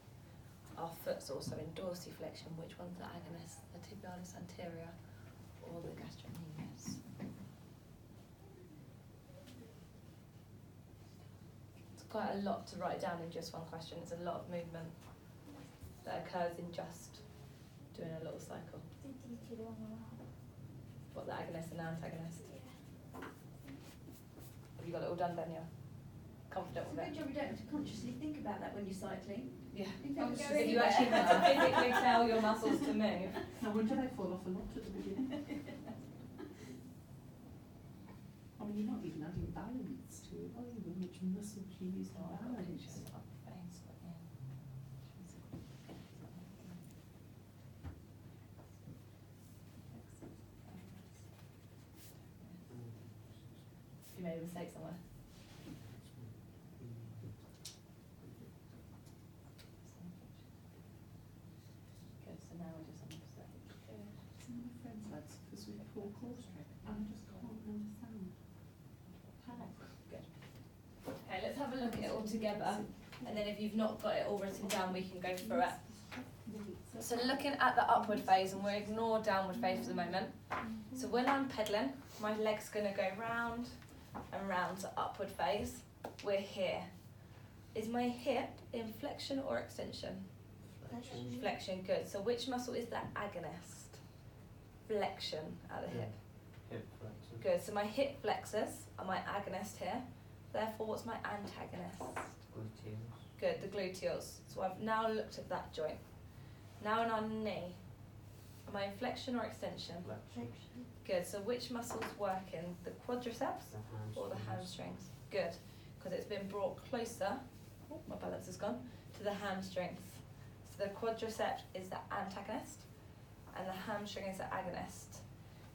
our foot's also in dorsiflexion, which one's the agonist? The tibialis anterior or the gastrocnemius? It's quite a lot to write down in just one question. It's a lot of movement that occurs in just doing a little cycle. What, the agonist and the antagonist? Have you got it all done then, yeah? Confident It's a with good it? job you don't have to consciously think about that when you're cycling. Yeah. You don't go If you anywhere. actually have to physically tell your muscles to move. No wonder they fall off a lot at the beginning. I mean, you're not even adding balance to it, are you? How much muscles you use to balance. You made a mistake somewhere. Good, so now we're just on the opposite. Some of my friends had suffers with poor core strength, and I just can't understand how. Good. Okay, let's have a look at it all together, and then if you've not got it all written down, we can go through it. So looking at the upward phase, and we'll ignore downward phase for the moment. So when I'm pedalling, my leg's going to go round and round to upward phase. We're here. Is my hip in flexion or extension? Flexion, good. So which muscle is the agonist? Flexion at the hip. Hip flexor. Good, so my hip flexors are my agonist here. Therefore, what's my antagonist? Gluteus. Good, the gluteals. So I've now looked at that joint. Now on our knee, am I in flexion or extension? Flexion. Good, so which muscle's working? The quadriceps The or the hamstrings? Good, because it's been brought closer, oh, my balance is gone, to the hamstrings. So the quadricep is the antagonist and the hamstring is the agonist.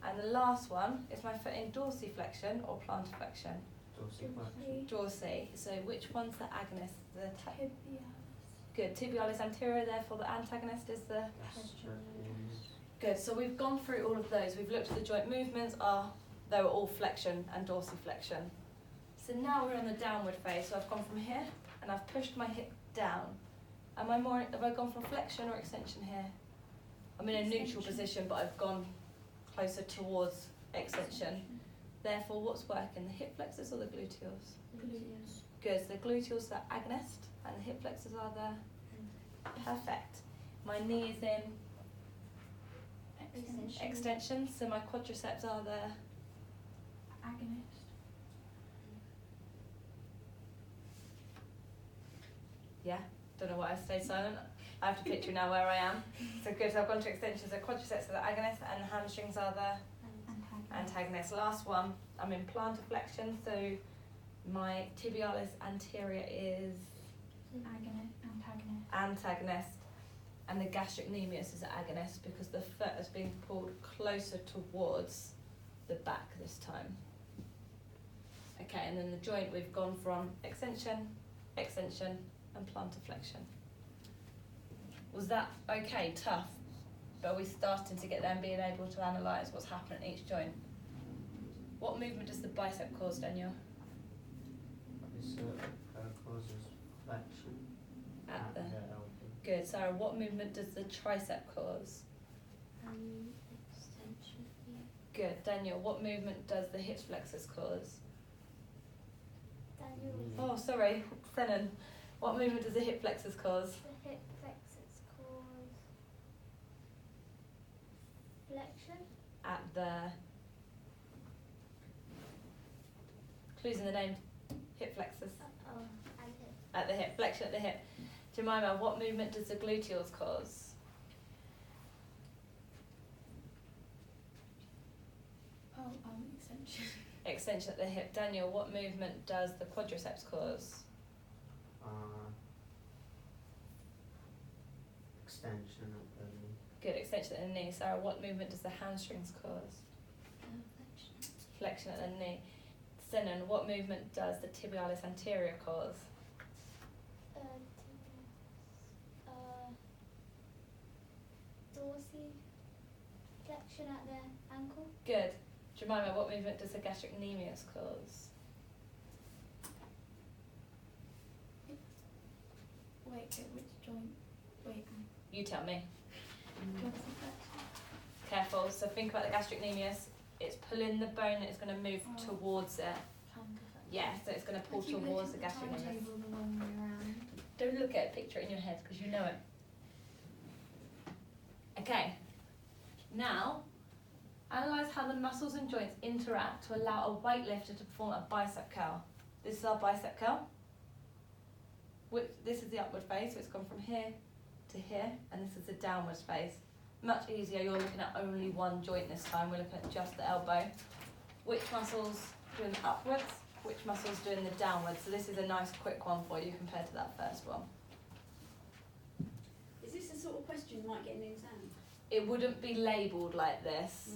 And the last one is my foot in dorsiflexion or plantar flexion. Dorsiflexion. Dorsi. So which one's the agonist? The Tibialis. good. Tibialis anterior, therefore the antagonist is the good. So we've gone through all of those. We've looked at the joint movements. They were all flexion and dorsiflexion. So now we're on the downward phase. So I've gone from here and I've pushed my hip down. Have I gone from flexion or extension here? I'm in a neutral position, but I've gone closer towards extension. Therefore, what's working, the hip flexors or the gluteals? Gluteus. Good, so the gluteals are agonist and the hip flexors are the perfect. My knee is in extension, so my quadriceps are the Agonist. yeah. Don't know why I stayed silent. I have to picture now where I am. So good, so I've gone to extension, so quadriceps are the agonist and the hamstrings are the antagonist. Last one, I'm in plantar flexion, so my tibialis anterior is antagonist, and the gastrocnemius is the agonist because the foot has been pulled closer towards the back this time. Okay, and then the joint we've gone from extension, extension, and plantar flexion. Was that okay? Tough, but are we starting to get there and being able to analyse what's happening at each joint? What movement does the bicep cause, Daniel? This causes flexion At the elbow. good. Sarah, what movement does the tricep cause? Extension. Good. Daniel, what movement does the hip flexors cause? Daniel. Oh, sorry, Senan. What movement does the hip flexors cause? The hip flexors cause flexion. At the clues in the name. Hip flexors. And hip. At the hip. Flexion at the hip. Jemima, what movement does the gluteals cause? Extension. Extension at the hip. Daniel, what movement does the quadriceps cause? Extension at the knee. Good. Extension at the knee. Sarah, what movement does the hamstrings cause? Flexion at the knee. Senan, what movement does the tibialis anterior cause? Dorsiflexion at the ankle. Good. Jemima, what movement does the gastrocnemius cause? Wait, which joint? Wait. You tell me. Dorsiflexion. Careful. So think about the gastrocnemius. It's pulling the bone that is going to move towards it. Yeah, so it's going to pull towards the gastrocnemius. Timetable the wrong way around. Don't look at it, picture it in your head because you know it. Okay. Now, analyse how the muscles and joints interact to allow a weightlifter to perform a bicep curl. This is our bicep curl. This is the upward phase, so it's gone from here to here, and this is the downward phase. Much easier, you're looking at only one joint this time, we're looking at just the elbow. Which muscles doing the upwards, which muscles doing the downwards? So this is a nice quick one for you compared to that first one. Is this the sort of question you might get in the exam? It wouldn't be labelled like this,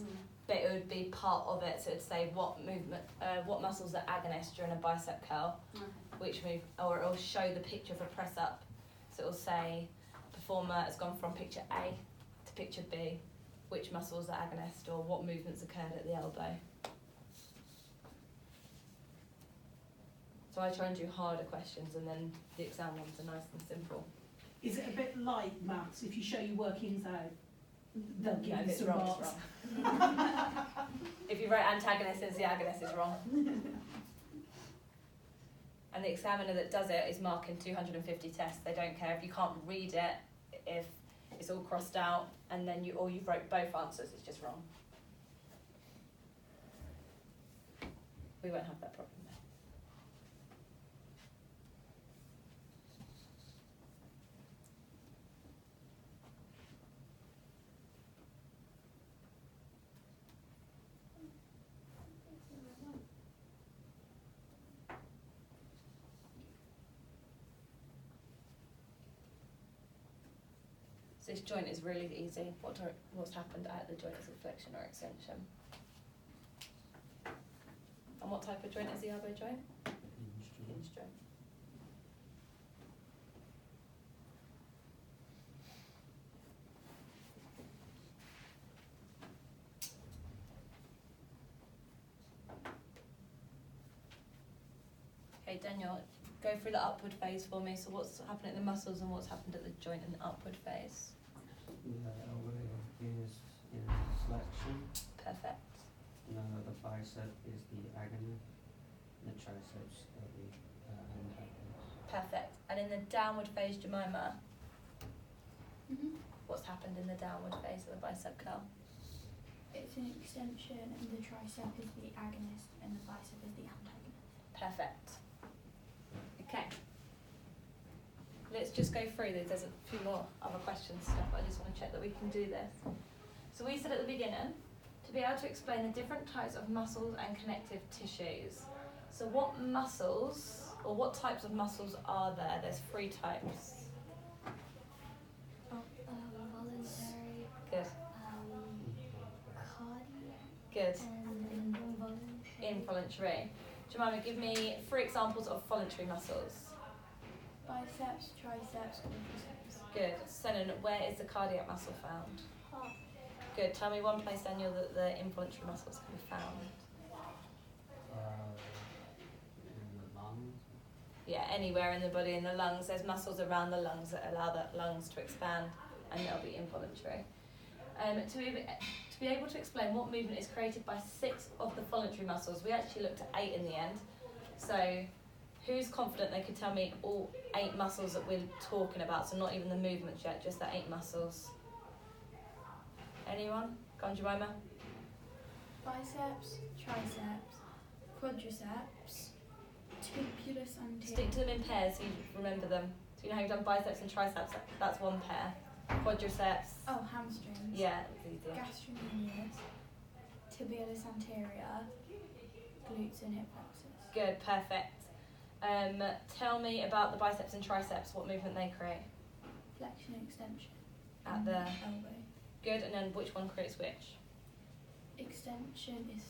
but it would be part of it. So it'd say what movement, what muscles are agonist during a bicep curl, which move, or it'll show the picture of a press up. So it'll say performer has gone from picture A to picture B, which muscles are agonist or what movements occurred at the elbow. So I try and do harder questions and then the exam ones are nice and simple. Is it a bit like maths? If you show your workings out, they'll give No, you if it's some wrong, marks. it's wrong. If you write antagonist as the agonist is wrong. And the examiner that does it is marking 250 tests. They don't care if you can't read it, if it's all crossed out, and then you wrote both answers, it's just wrong. We won't have that problem there. So this joint is really easy. What's happened at the joint? Is it flexion or extension? And what type of joint is the elbow joint? Hinge joint. Okay, Daniel, go through the upward phase for me. So what's happened at the muscles and what's happened at the joint in the upward phase? The elbow is in flexion. Perfect. The bicep is the agonist. The triceps are the antagonist. Perfect. And in the downward phase, Jemima, Mhm. what's happened in the downward phase of the bicep curl? It's an extension, and the tricep is the agonist, and the bicep is the antagonist. Perfect. Okay. Let's just go through these. There's a few more other questions stuff. I just want to check that we can do this. So we said at the beginning, to be able to explain the different types of muscles and connective tissues. So what muscles, or what types of muscles are there? There's 3 types. Voluntary, Good. cardiac, Good. and involuntary. Involuntary. Jemima, give me 3 examples of voluntary muscles. Biceps, triceps, quadriceps. Good. Senan, where is the cardiac muscle found? Heart. Good. Tell me one place, Daniel, that the involuntary muscles can be found. In the lungs. Yeah, anywhere in the body, in the lungs. There's muscles around the lungs that allow the lungs to expand, and they'll be involuntary. To be able to explain what movement is created by 6 of the voluntary muscles, we actually looked at 8 in the end. So, who's confident they could tell me all 8 muscles that we're talking about? So not even the movements yet, just the 8 muscles. Anyone? Go on, Jemima. Biceps, triceps, quadriceps, tibialis anterior. Stick to them in pairs so you remember them. So you know how you've done biceps and triceps? That's one pair. Quadriceps. Oh, hamstrings. Yeah, it's easier. Gastrocnemius, tibialis anterior, glutes and hip flexors. Good, perfect. Tell me about the biceps and triceps, what movement they create. Flexion and extension. At the elbow. good, and then which one creates which? Extension is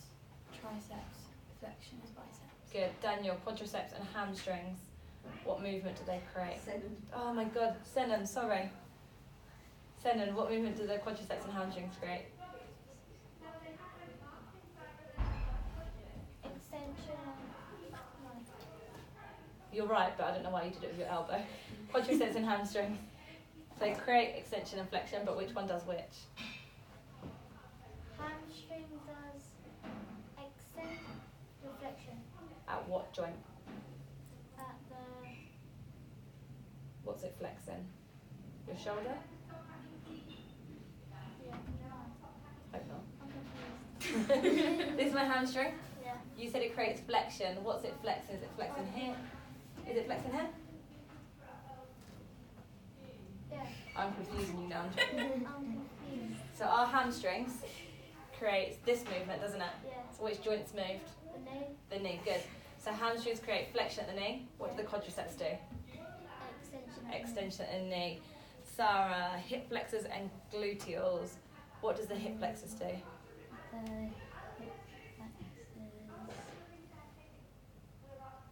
triceps, flexion is biceps. Good. Daniel, quadriceps and hamstrings, what movement do they create? Senan. Oh my god, Senan, sorry. Senan, what movement do the quadriceps and hamstrings create? Extension. You're right, but I don't know why you did it with your elbow. Quadriceps and hamstrings. So they create extension and flexion, but which one does which? Hamstring does extend reflection At what joint? at the What's it flexing? Your shoulder? yeah. Hope not. I'm confused. This is my hamstring. Yeah. You said it creates flexion. What's it flexing? Is it flexing here? Is it flexing here? Yeah. I'm confusing you now. I'm confused. So our hamstrings creates this movement, doesn't it? Yeah. So which joint's moved? The name The knee. Good. So hamstrings create flexion at the knee. What do the quadriceps do? extension. Extension at the knee. Sarah, hip flexors and gluteals. What does the hip flexors do? The hip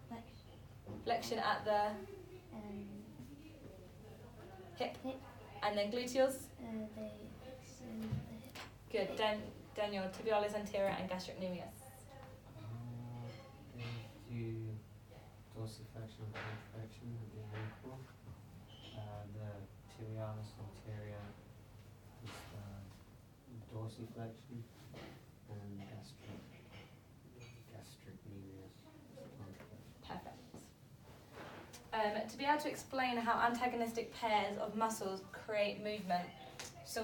flexors. Flexion at the hip. Hip. And then gluteals? They extend the hip. Good. Daniel, tibialis anterior and gastrocnemius. They do dorsiflexion and plantarflexion at the ankle. The tibialis anterior is the dorsiflexion, and gastrocnemius is plantarflexion. Perfect. To be able to explain how antagonistic pairs of muscles create movement, so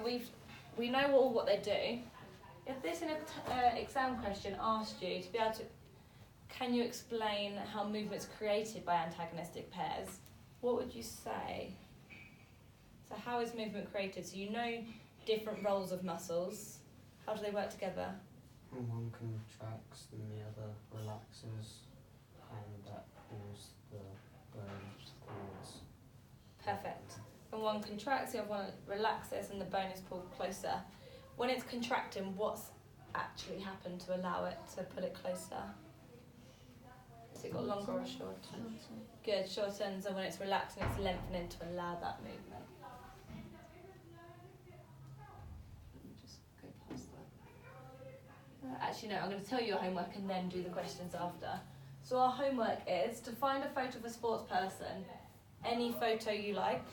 we know all what they do. If this in an exam question asked you to be able to, can you explain how movement's created by antagonistic pairs? What would you say? So how is movement created? So you know different roles of muscles. How do they work together? And one contracts and the other relaxes, and that pulls the bone towards. Perfect. And one contracts, the other one relaxes, and the bone is pulled closer. When it's contracting, what's actually happened to allow it to pull it closer? Has it got longer or shorter? Good, shortens, and when it's relaxing, it's lengthening to allow that movement. Let me just go past that. Actually, no, I'm going to tell you your homework and then do the questions after. So our homework is to find a photo of a sports person, any photo you like,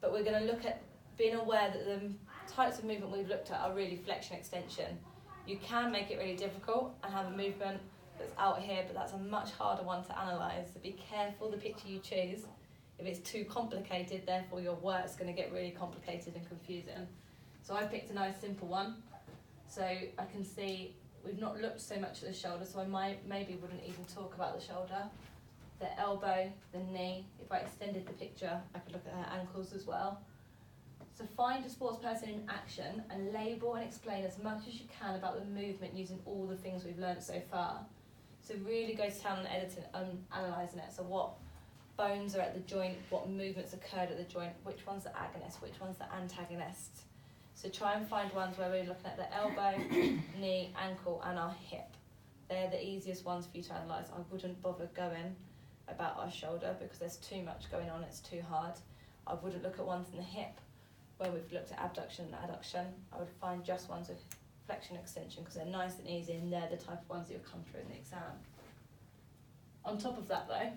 but we're going to look at being aware that the types of movement we've looked at are really flexion extension. You can make it really difficult and have a movement that's out here, but that's a much harder one to analyse. So be careful the picture you choose. If it's too complicated, therefore your work's going to get really complicated and confusing. So I picked a nice simple one. So I can see we've not looked so much at the shoulder, so I maybe wouldn't even talk about the shoulder. The elbow, the knee. If I extended the picture, I could look at her ankles as well. So find a sports person in action and label and explain as much as you can about the movement using all the things we've learnt so far. So really go to town on editing and analysing it. So what bones are at the joint, what movements occurred at the joint, which one's the agonist, which one's the antagonist. So try and find ones where we're looking at the elbow, knee, ankle and our hip. They're the easiest ones for you to analyse. I wouldn't bother going about our shoulder because there's too much going on, it's too hard. I wouldn't look at ones in the hip where we've looked at abduction and adduction. I would find just ones with flexion extension because they're nice and easy and they're the type of ones that you'll come through in the exam. On top of that though,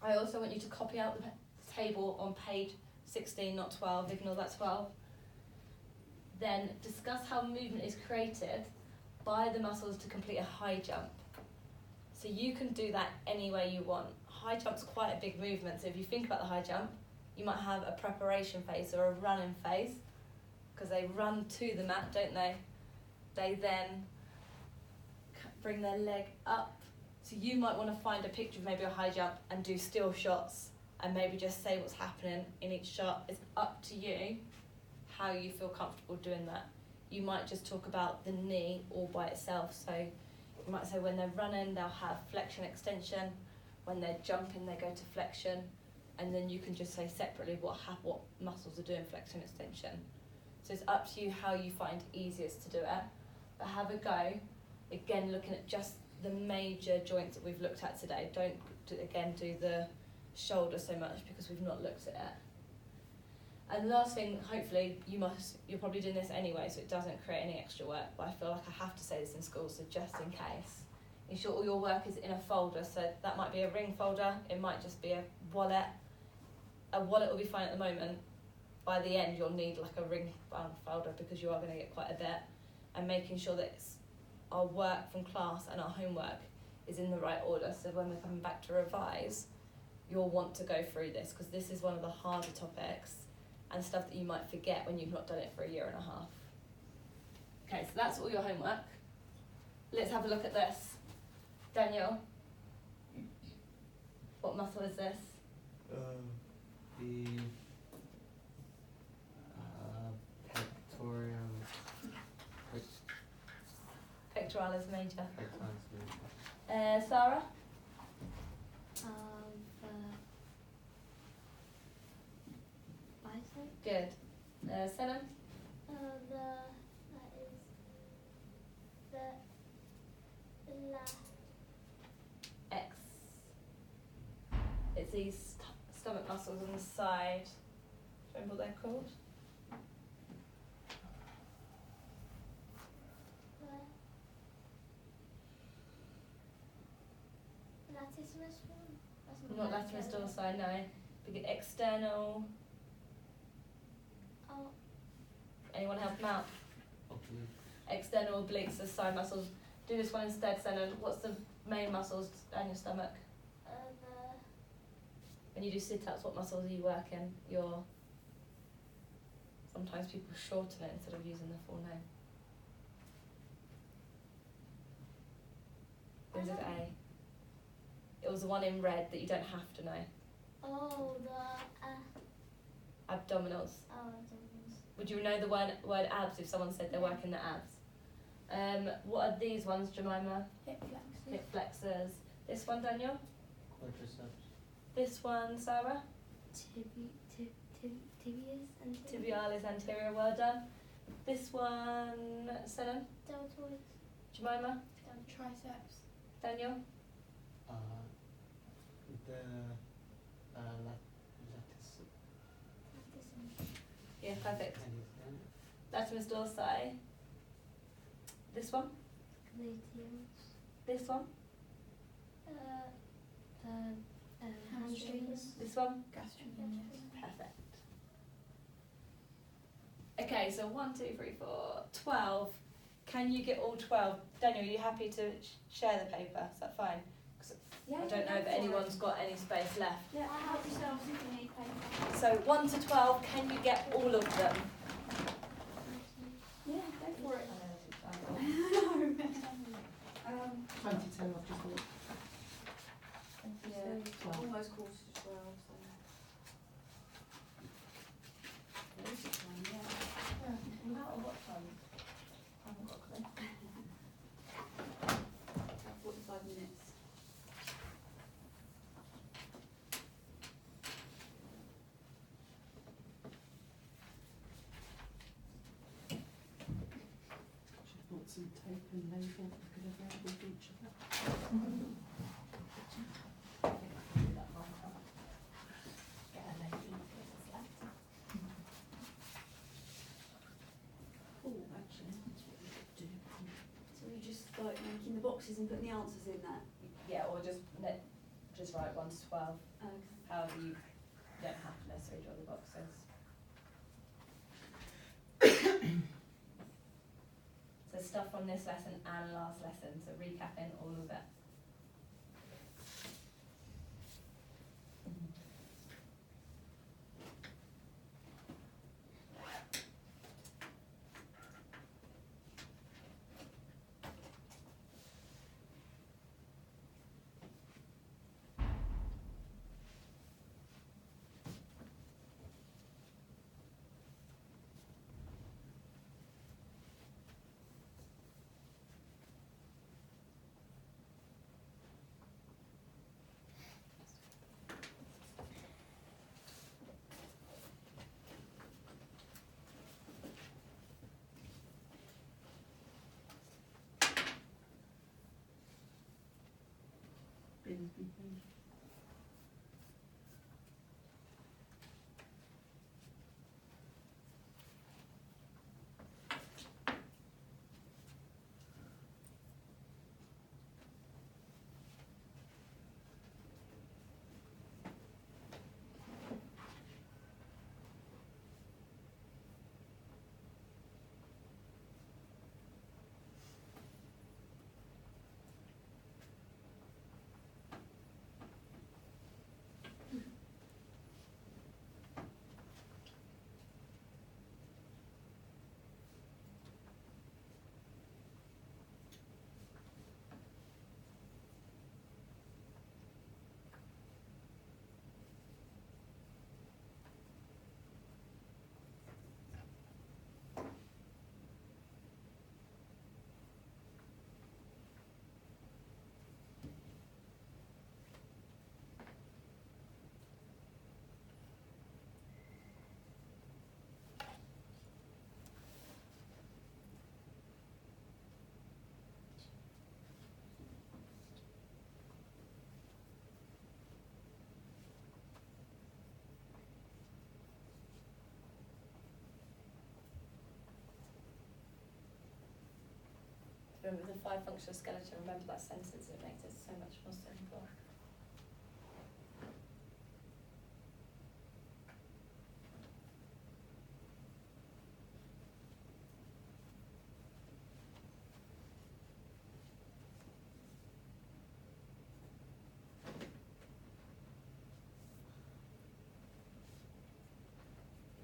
I also want you to copy out the table on page 16, not 12, ignore that 12. Then discuss how movement is created by the muscles to complete a high jump. So you can do that any way you want. High jump's quite a big movement, so if you think about the high jump, you might have a preparation phase or a running phase, because they run to the mat, don't they? They then bring their leg up. So you might want to find a picture of maybe a high jump and do still shots and maybe just say what's happening in each shot. It's up to you how you feel comfortable doing that. You might just talk about the knee all by itself. So you might say when they're running, they'll have flexion extension. When they're jumping, they go to flexion. And then you can just say separately what muscles are doing flexion extension. So it's up to you how you find easiest to do it. But have a go, again looking at just the major joints that we've looked at today. Don't do the shoulder so much because we've not looked at it. And the last thing, hopefully you're probably doing this anyway, so it doesn't create any extra work, but I feel like I have to say this in school, so just in case. Ensure all your work is in a folder, so that might be a ring folder, it might just be a wallet. A wallet will be fine at the moment. By the end, you'll need like a ring bound folder because you are going to get quite a bit. And making sure that our work from class and our homework is in the right order. So when we're coming back to revise, you'll want to go through this because this is one of the harder topics and stuff that you might forget when you've not done it for a year and a half. Okay, so that's all your homework. Let's have a look at this. Daniel, what muscle is this? The Pectoralis major. pectoralis major. Sarah? Bicep. Good. Selim? That is the left. X. It's these stomach muscles on the side. Do you remember what they're called? Latissimus one? That's Not latissimus dorsi, no. We get external. Oh, Anyone help them out? Oblique. External obliques, the side muscles. Do this one instead, Selim. What's the main muscles down your stomach? When you do sit-ups, what muscles are you working? Sometimes people shorten it instead of using the full name. Begins with A. It was the one in red that you don't have to know. oh, Abdominals. abdominals. Would you know the word abs if someone said they're working the abs? What are these ones, Jemima? Hip flexors. Hip flexors. This one, Daniel? Quadriceps. This one, Sarah? Tibialis anterior, well done. This one, Selim, Deltoids. Jemima, Triceps. Daniel, Lattice. yeah, perfect. Yeah. Latimus dorsi. This one, Gluteals. this one, The hamstrings. this one. Gastrocnemius. Perfect. Okay, so 1, 2, 3, 4, 12. Can you get all 12? Daniel, are you happy to share the paper? Is that fine? 'Cause Yeah, I don't know if anyone's got any space left. Yeah, help yourselves if you need paper. So 1 to 12, can you get all of them? Yeah, go for it. 22, I've just looked. Yeah, 12. all those courses as well. So. There's a time, yeah. What time? I haven't got a clue. About 45 minutes. She's bought some tape and label that could have labelled each of them. Get a label of what's left. Oh, actually, that's what we could do. So we just like making the boxes and putting the answers in that. Yeah, or just write 1 to 12. Okay. However, you don't have to necessarily draw the boxes. So stuff from this lesson and last lesson, so recapping all of it. Binsby thing. Remember the 5 functional skeleton, remember that sentence, it makes it so much more simple.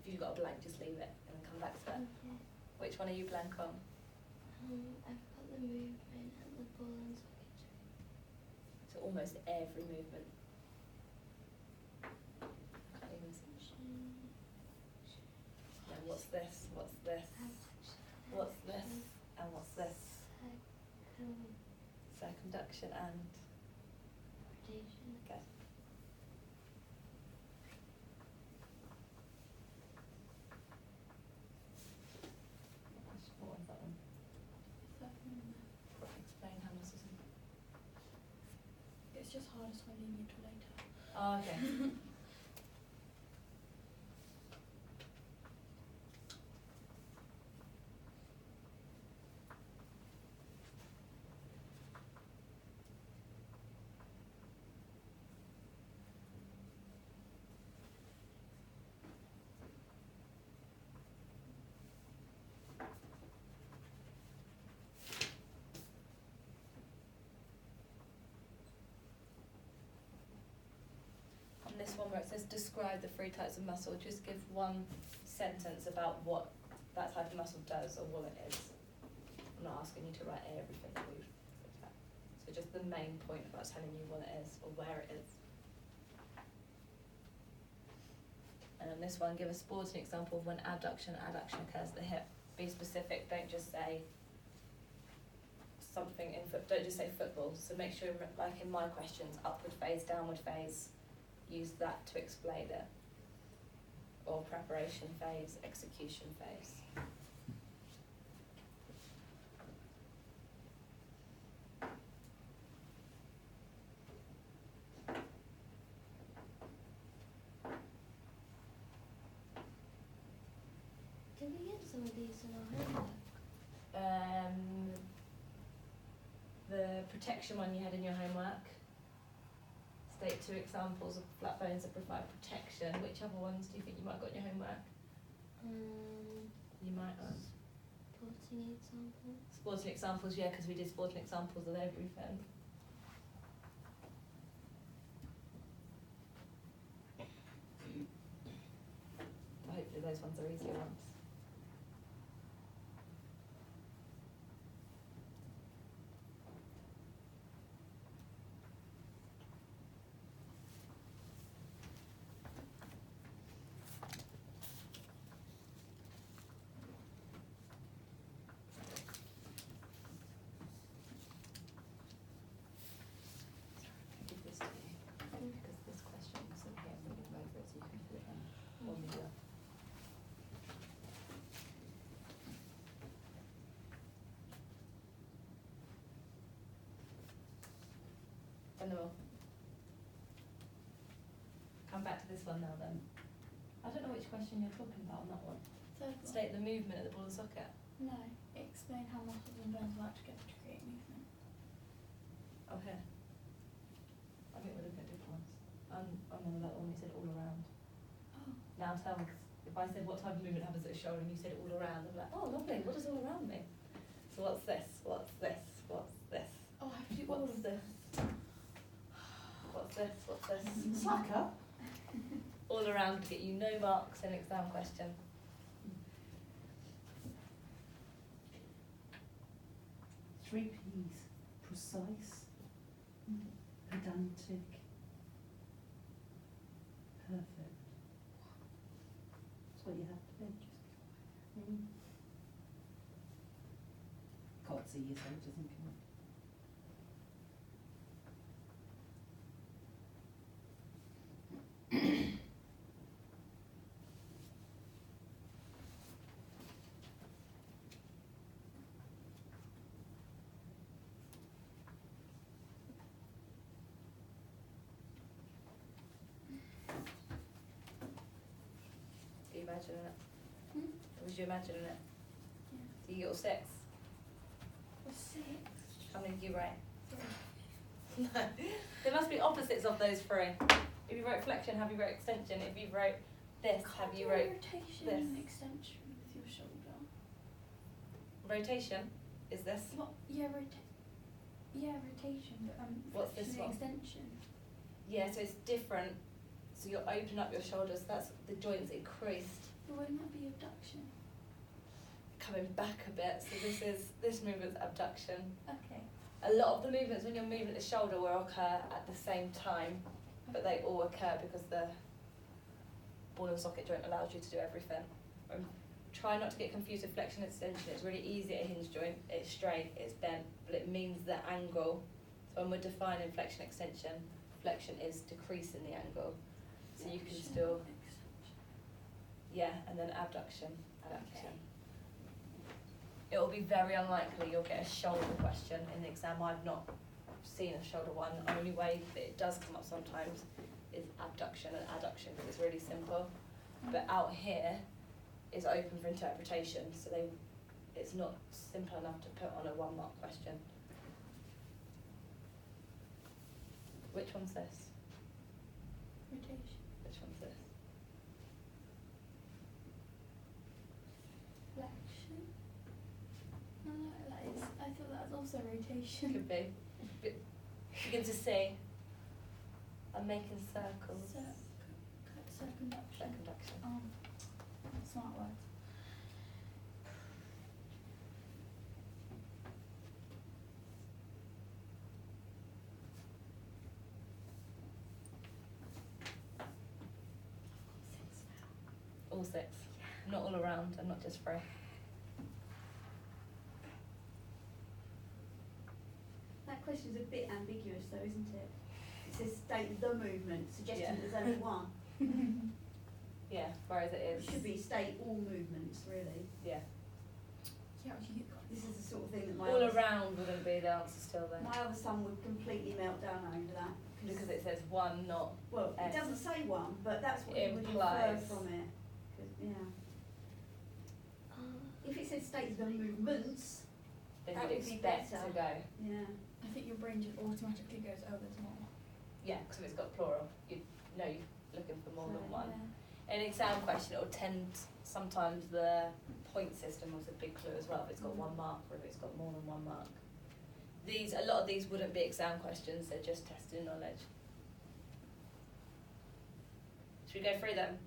If you've got a blank, just leave it and come back to it. Okay. Which one are you blank on? I've got the movement and the ball and socket joint. So almost every movement. Can't even see. Yeah, what's this? What's this? What's this? And what's this? Circumduction and Rotation. okay. It's just harder, so I'm leaving it till later. Oh, okay. On this one where it says describe the 3 types of muscle, just give one sentence about what that type of muscle does or what it is. I'm not asking you to write everything that we've looked at. So just the main point about telling you what it is or where it is. And on this one, give a sporting example of when abduction and adduction occurs at the hip. Be specific, don't just say something in foot, don't just say football. So make sure, like in my questions, upward phase, downward phase, use that to explain it. Or preparation phase, execution phase. Did we get some of these in our homework? The protection one you had in your homework. State 2 examples of flat bones that provide protection. Which other ones do you think you might have got in your homework? You might have. Sporting examples. Sporting examples, yeah, because we did sporting examples of everything. Hopefully those ones are easier ones. Give this to you, because this question is in here, I'm going to go over it so you can put it in on the Animal. Come back to this one now then. I don't know which question you're talking about on that one. Third one. State the movement of the ball and socket. No. Explain how muscles and bones work together to create movement. Oh, here. I think we're looking at different ones. I'm on that one, you said all around. Oh. Now tell me, 'cause if I said what type of movement happens at the shoulder and you said all around, I'm like, oh lovely, what does all around mean? So what's this? What's this? What's this? Oh, I have to do all What's of this? What's this? What's this? Slacker. All around to get you no marks in an exam question. Three P's. Precise, pedantic, perfect. That's what you have to be. Can't see your soldiers and can Are you imagining it? Hmm? Was you imagining it? Yeah. So you got 6. Or 6. How many did you write? 3. No. There must be opposites of those 3. If you wrote flexion, have you wrote extension? If you wrote this, have you wrote rotation this? and extension with your shoulder. rotation? Is this? What? Yeah, rotation, but What's this flexion and one? extension. Yeah, so it's different. So you'll open up your shoulders, that's the joints increased. But wouldn't that be abduction? Coming back a bit, so this movement's abduction. Okay. A lot of the movements when you're moving the shoulder will occur at the same time, but they all occur because the ball and socket joint allows you to do everything. Try not to get confused with flexion and extension. It's really easy at a hinge joint. It's straight, it's bent, but it means the angle. So when we're defining flexion extension, flexion is decreasing the angle. So you can Flexion, still, extension. yeah, and then abduction, adduction. It will be very unlikely you'll get a shoulder question in the exam. I've not seen a shoulder one. The only way that it does come up sometimes is abduction and adduction because it's really simple. But out here is open for interpretation, so it's not simple enough to put on a 1 mark question. Which one's this? Rotation. Which one's this? Flexion. No, that is. I thought that was also rotation. Could be. Begin to see. I'm making circles. Circumduction. Circumduction. Smart words. All 6. Not all around and not just 3. That question's a bit ambiguous though, isn't it? It says state the movement, suggesting Yeah. there's only one. Yeah, whereas it It is. should be state all movements, really. Yeah. Yeah, you This is the sort of thing that All around wouldn't be the answer still though. my other son would completely melt down over that. Because it says 1, not. Well, S. it doesn't say one, but that's what It you would infer implies. from it. 'Cause, yeah. If it said state the movements, Then That you'd would be expect better. to go. yeah. I think your brain just automatically goes, oh, there's more. Yeah, because if it's got plural, you know you're looking for more than So, one. yeah. In an exam question, it'll tend, sometimes the point system was a big clue as well, if it's got 1 mark or if it's got more than 1 mark. A lot of these wouldn't be exam questions, they're just testing knowledge. Should we go through them?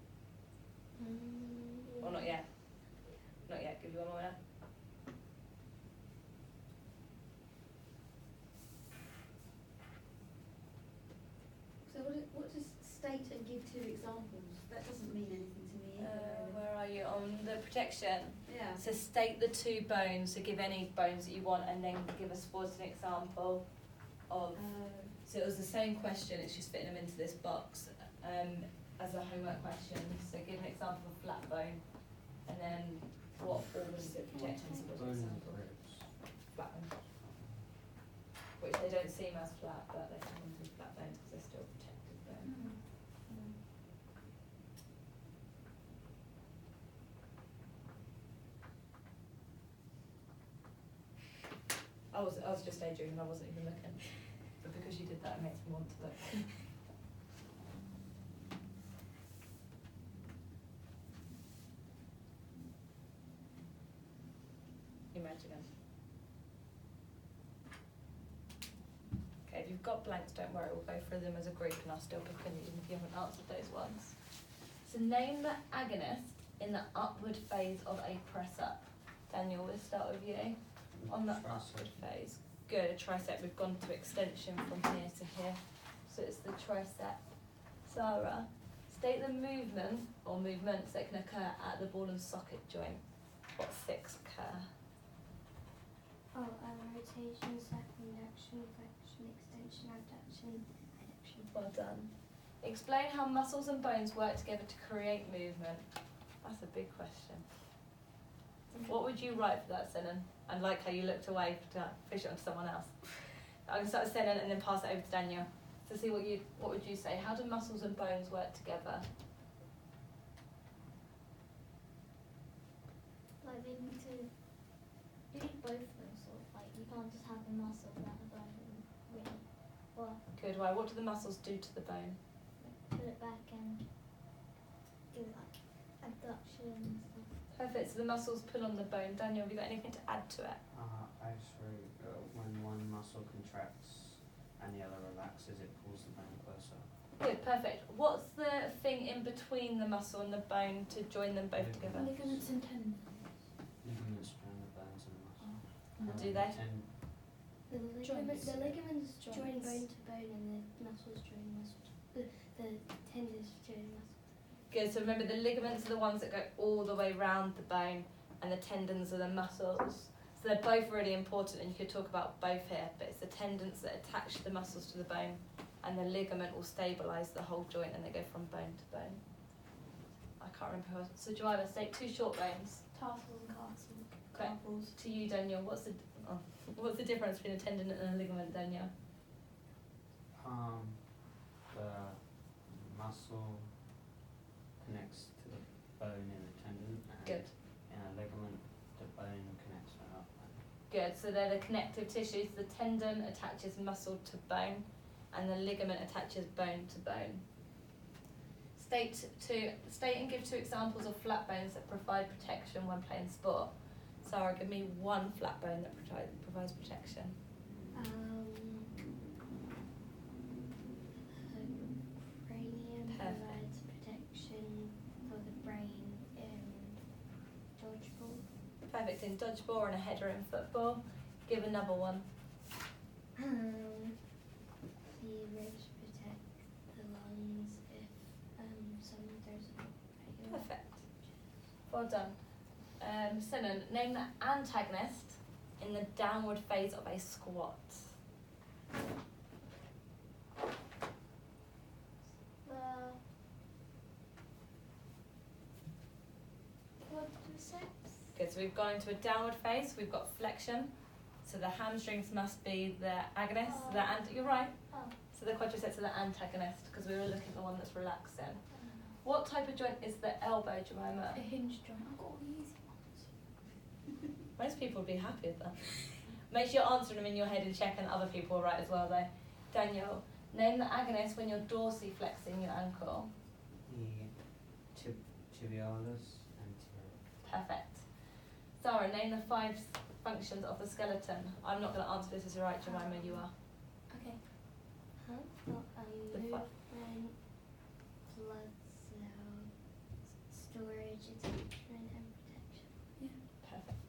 Or not yet? Not yet, give you 1 more minute. So what does state and give 2 examples? That doesn't mean anything to me either. really. Where are you on the protection? Yeah. So state the 2 bones, so give any bones that you want and then give us what's an example of. So it was the same question, it's just fitting them into this box as a homework question. So give an example of flat bone and then what organs is it protecting? So what's an example? Flat bone. Which they don't seem as flat, but they come into flat bones because they're still protected bone. I was just daydreaming, I wasn't even looking. But because you did that, it makes me want to look. Imagine. Okay, if you've got blanks, don't worry, we'll go through them as a group and I'll still pick on you if you haven't answered those ones. So name the agonist in the upward phase of a press up. Daniel, we'll start with you. On the upward phase. Good, tricep. We've gone to extension from here to here. So it's the tricep. Sarah, state the movement or movements that can occur at the ball and socket joint. What 6 occur? Rotation, circumduction, flexion, extension, abduction, adduction. Well done. Explain how muscles and bones work together to create movement. That's a big question. What would you write for that, Senan? And like how you looked away to fish it onto someone else. I can start with Senan and then pass it over to Daniel. To see what would you say? How do muscles and bones work together? Like they need to, you need both of them sort of, like you can't just have the muscle without the bone really. Well, Good. Why? What do the muscles do to the bone? put it back and do like abduction and stuff. Perfect. So the muscles pull on the bone. Daniel, have you got anything to add to it? Actually, when one muscle contracts and the other relaxes, it pulls the bone closer. Good. Perfect. What's the thing in between the muscle and the bone to join them both together? Ligaments and tendons. Ligaments join the bones and the muscle. Do they? The ligaments join Joints. bone to bone and the muscles join muscle to, the tendons join muscle. Good, so remember the ligaments are the ones that go all the way round the bone and the tendons are the muscles. So they're both really important and you could talk about both here, but it's the tendons that attach the muscles to the bone and the ligament will stabilise the whole joint and they go from bone to bone. I can't remember who else. So Joanna, state 2 short bones. Tarsals and carpals. Okay. To you, Daniel, what's the difference between a tendon and a ligament, Daniel? palm, the muscle connects to the bone in the tendon, and Good. in a ligament, the bone connects to the bone. Good. So they're the connective tissues. The tendon attaches muscle to bone, and the ligament attaches bone to bone. State and give 2 examples of flat bones that provide protection when playing sport. Sarah, give me one flat bone that provides protection. The cranium Perfect. provides protection for the brain in dodgeball. Perfect in dodgeball and a header in football. Give another one. The ribs protect the lungs if someone throws a ball at your Perfect. Well done. Sinan, name the antagonist in the downward phase of a squat. The quadriceps. Good, so we've gone into a downward phase, we've got flexion, so the hamstrings must be the agonist, you're right, Oh. so the quadriceps are the antagonist, because we were looking at the one that's relaxing. What type of joint is the elbow, Jemima? A hinge joint. I've got all the easy ones. Most people would be happy with that. Make sure you're answering them in your head and checking that other people are right as well though. Daniel, name the agonist when you're dorsiflexing your ankle. The tibialis anterior. Perfect. Sarah, name the 5 functions of the skeleton. I'm not going to answer this as you're right, Jemima, you are. Okay. Huh? Well, The movement, fi- blood cell, storage, attachment, and protection. Perfect.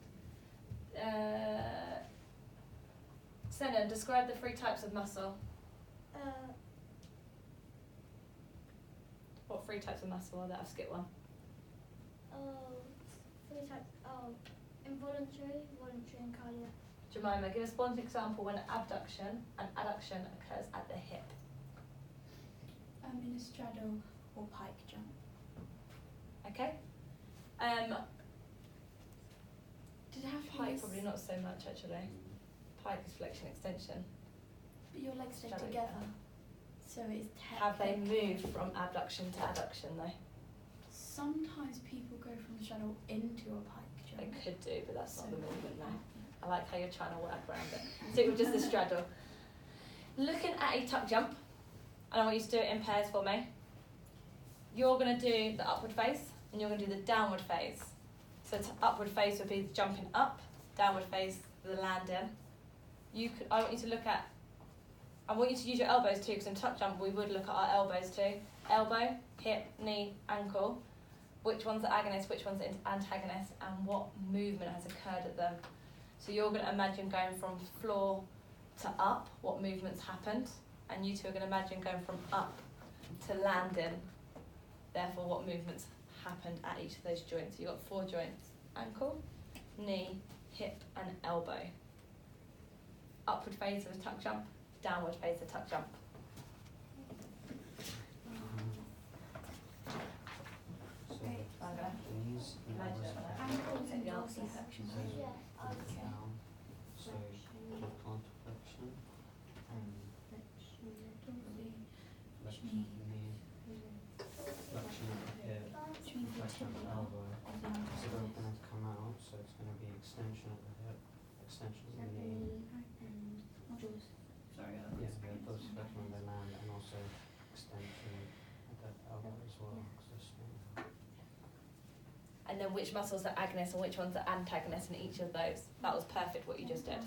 Senna, describe the 3 types of muscle. What 3 types of muscle are there? I'll skip one. Oh, 3 types. Oh, involuntary, voluntary, and cardiac. Jemima, give us one example when abduction and adduction occurs at the hip. In a straddle or pike jump. Okay? Did it have to be Pike this- probably not so much actually. Pike is flexion extension. But your legs stay Straddle, together. So it's Have they technically- moved from abduction to adduction though? Sometimes people go from the straddle into a pike They jump. could do, but that's not the So- movement now. I like how you're trying to work around it. Stick with just the straddle. Looking at a tuck jump, and I want you to do it in pairs for me. You're going to do the upward face, and you're going to do the downward face. So upward face would be the jumping up, downward face, the landing. I want you to look at, I want you to use your elbows too, because in tuck jump we would look at our elbows too. Elbow, hip, knee, ankle. Which one's the agonist, which one's the antagonist, and what movement has occurred at them. So you're going to imagine going from floor to up, what movements happened, and you two are going to imagine going from up to landing, therefore what movements happened at each of those joints. So you've got 4 joints: ankle, knee, hip and elbow. Upward phase of a tuck jump, downward phase of a tuck jump. So Right. Okay. knees and Imagine elbows that. back, Ankles and Yeah. dorsiflexion. Yeah, I and would say down. So flexion, plantar flexion and flexion, flexion of the knee, flexion of the hip, Which means the flexion of the tibia elbow. of the So they're antagonist. going to come out, so it's going to be extension of the hip, extension of the and knee. and Modules. Sorry, I Yeah, was the going to say dorsiflexion of the antagonist. land and also extension of the elbow as well, because they're small. And then which muscles are agonist and which ones are antagonist in each of those. That was perfect what you just did.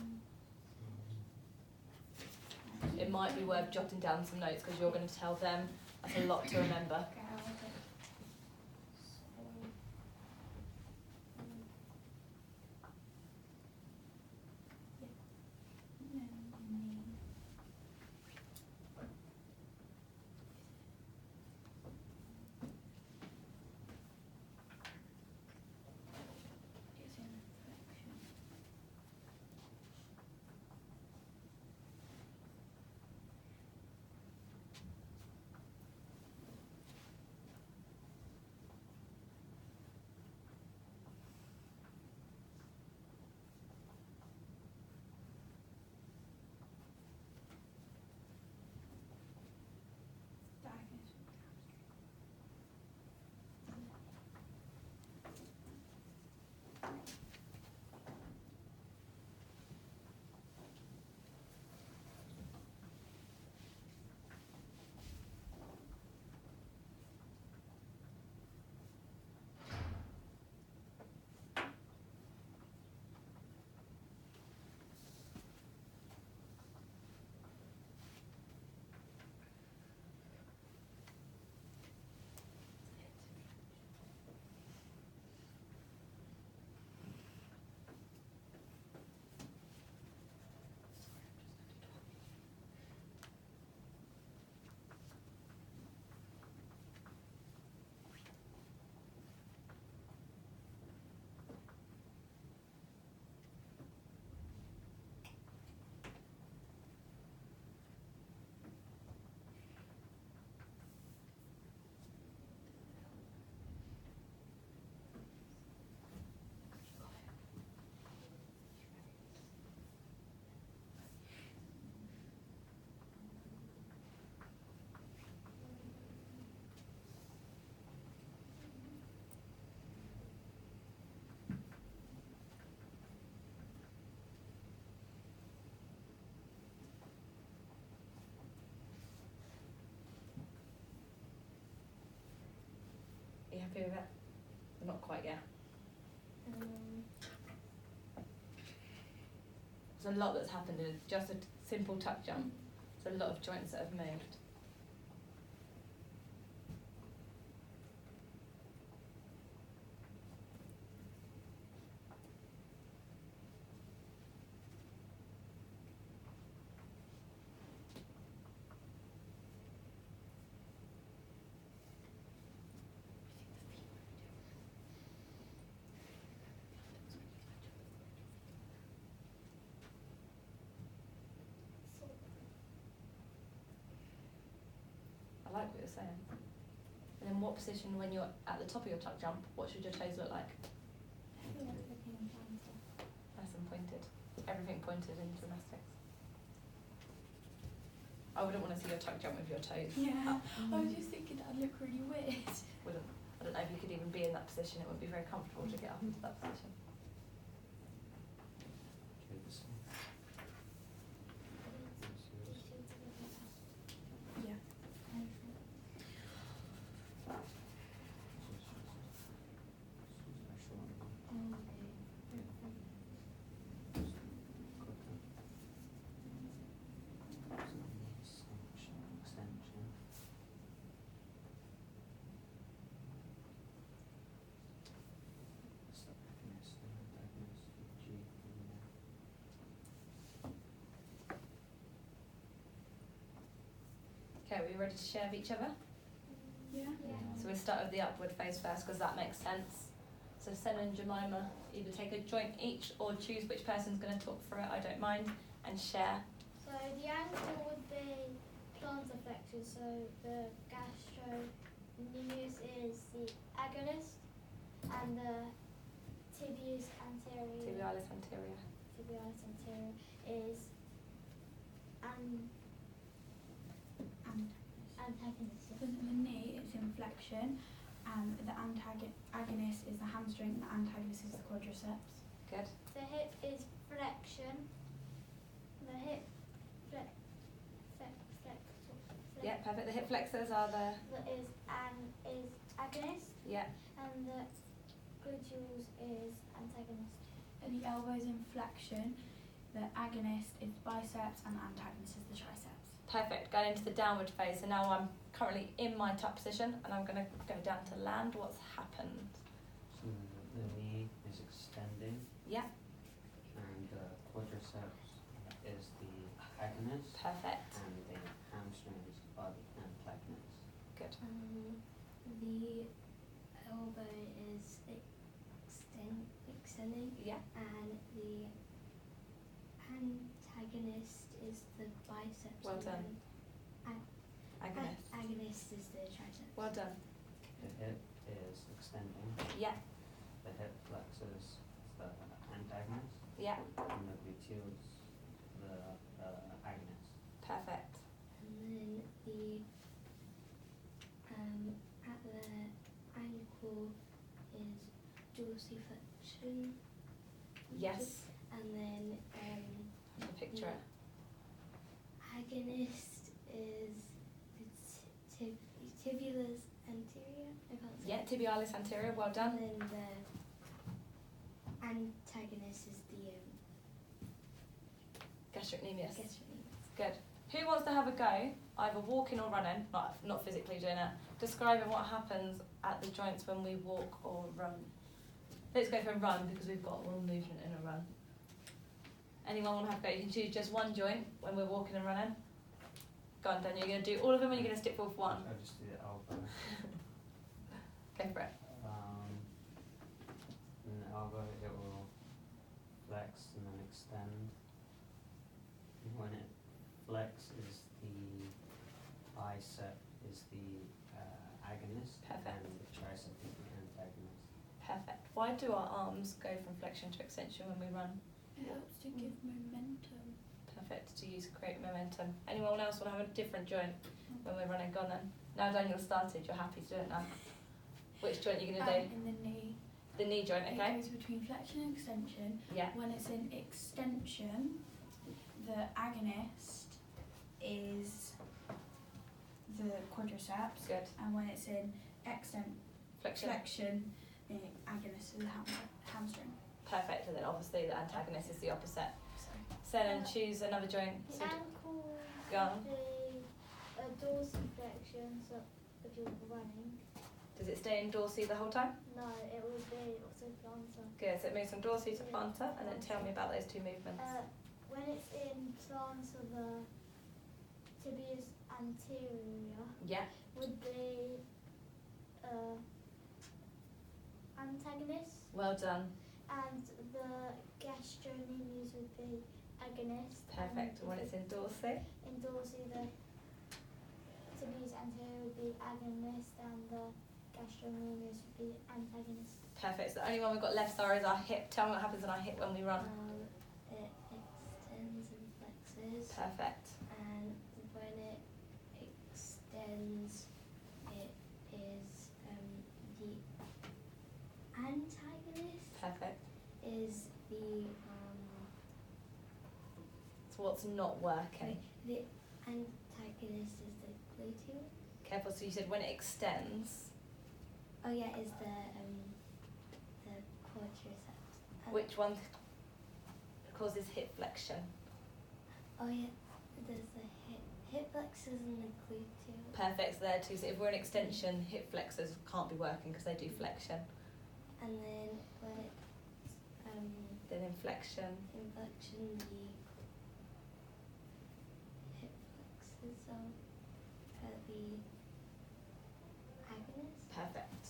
It might be worth jotting down some notes because you're going to tell them. That's a lot to remember. Okay, I'll take it. No, knee. It's in flexion. happy with it? Not quite yet. There's a lot that's happened in just a simple tuck jump. There's a lot of joints that have moved. I like what you're saying. And then what position when you're at the top of your tuck jump, what should your toes look like? Nice and pointed. Everything pointed in gymnastics. I wouldn't want to see your tuck jump with your toes Yeah. up. I was just thinking that'd look really weird. Wouldn't. I don't know if you could even be in that position. It wouldn't be very comfortable to get up into that position. Okay, this one. This is yours. Yeah. Okay, are we ready to share with each other? Yeah. So we'll start with the upward face first because that makes sense. So Senna and Jemima either take a joint each or choose which person's going to talk for it, I don't mind, and share. So the ankle would be plantar flexor, so the gastrocnemius is the agonist, and the tibialis anterior Tibialis anterior. is antagonist. For the knee, it's in flexion, and the agonist is the hamstring, and the antagonist is the quadriceps. Good. The hip is flexion. The hip flex. Yeah, perfect. The hip flexors are the. Is agonist, Yeah, and the gluteals is antagonist. And the elbow's in flexion, the agonist is biceps, and the antagonist is the triceps. perfect. Going into the downward face. So now I'm currently in my tuck position and I'm going to go down to land. What's happened? So the knee is extending Yeah, and the quadriceps is the agonist perfect. and the hamstrings are the antagonists. Good. The elbow is extending, Yeah, and the antagonist is the biceps. Well and done. the agonist. agonist is the triceps. Well done. The hip is extending, Yeah, the hip flexors the antagonist, yeah, and the gluteals the agonist. perfect. And then the at the ankle is dorsiflexion. Yes, And then the picture. agonist is the tibialis anterior. I can't say. Yeah, tibialis anterior, well And done. then the antagonist is the Gastrocnemius. gastrocnemius. Good. Who wants to have a go, either walking or running, not physically doing it, describing what happens at the joints when we walk or run? Let's go for a run because we've got more movement in a run. Anyone want to have a go? You can choose just one joint when we're walking and running. Go on, Daniel, you're going to do all of them and you're going to stick with one. I'll just do the elbow. Go for it. In the elbow it will flex and then extend. When it flexes, the bicep is the agonist Perfect. and the tricep is the antagonist. Perfect. Why do our arms go from flexion to extension when we run? It helps to give momentum. Perfect, to use create momentum. Anyone else want to have a different joint when we're running? Go on then. Now Daniel started, you're happy to do it now. Which joint are you going to do? In the knee, The knee joint, it okay? goes between flexion and extension. Yeah, When it's in extension, the agonist is the quadriceps, good. and when it's in flexion, the agonist is the hamstring. Perfect, and then obviously the antagonist is the opposite. So, So then choose another joint. The So ankle Go on. would be a dorsiflexion, so if you're running. does it stay in dorsey the whole time? No, it would be also plantar. Good, so it moves from dorsey to Yeah. plantar, and then tell me about those two movements. When it's in plantar, the tibius anterior Yeah, would be antagonist, well done. and the gastrocnemius would be agonist. Perfect. And when it's in dorsey? in dorsey, the tibius anterior would be agonist, and the gastrocnemius would be antagonist. Perfect. So the only one we've got left, Sarah, is our hip. Tell me what happens in our hip when we run. It extends and flexes, Perfect. and when it extends, it is the antagonist Perfect. is the So what's not working? the antagonist is the gluteal. Careful. So you said when it extends. Oh yeah, is the quadriceps. Which one causes hip flexion? Oh yeah, there's the hip flexors and the gluteal. Perfect. So there too. So if we're in extension, hip flexors can't be working because they do flexion. And then when it's Then inflection. inflection, the hip flexors are the agonist. Perfect.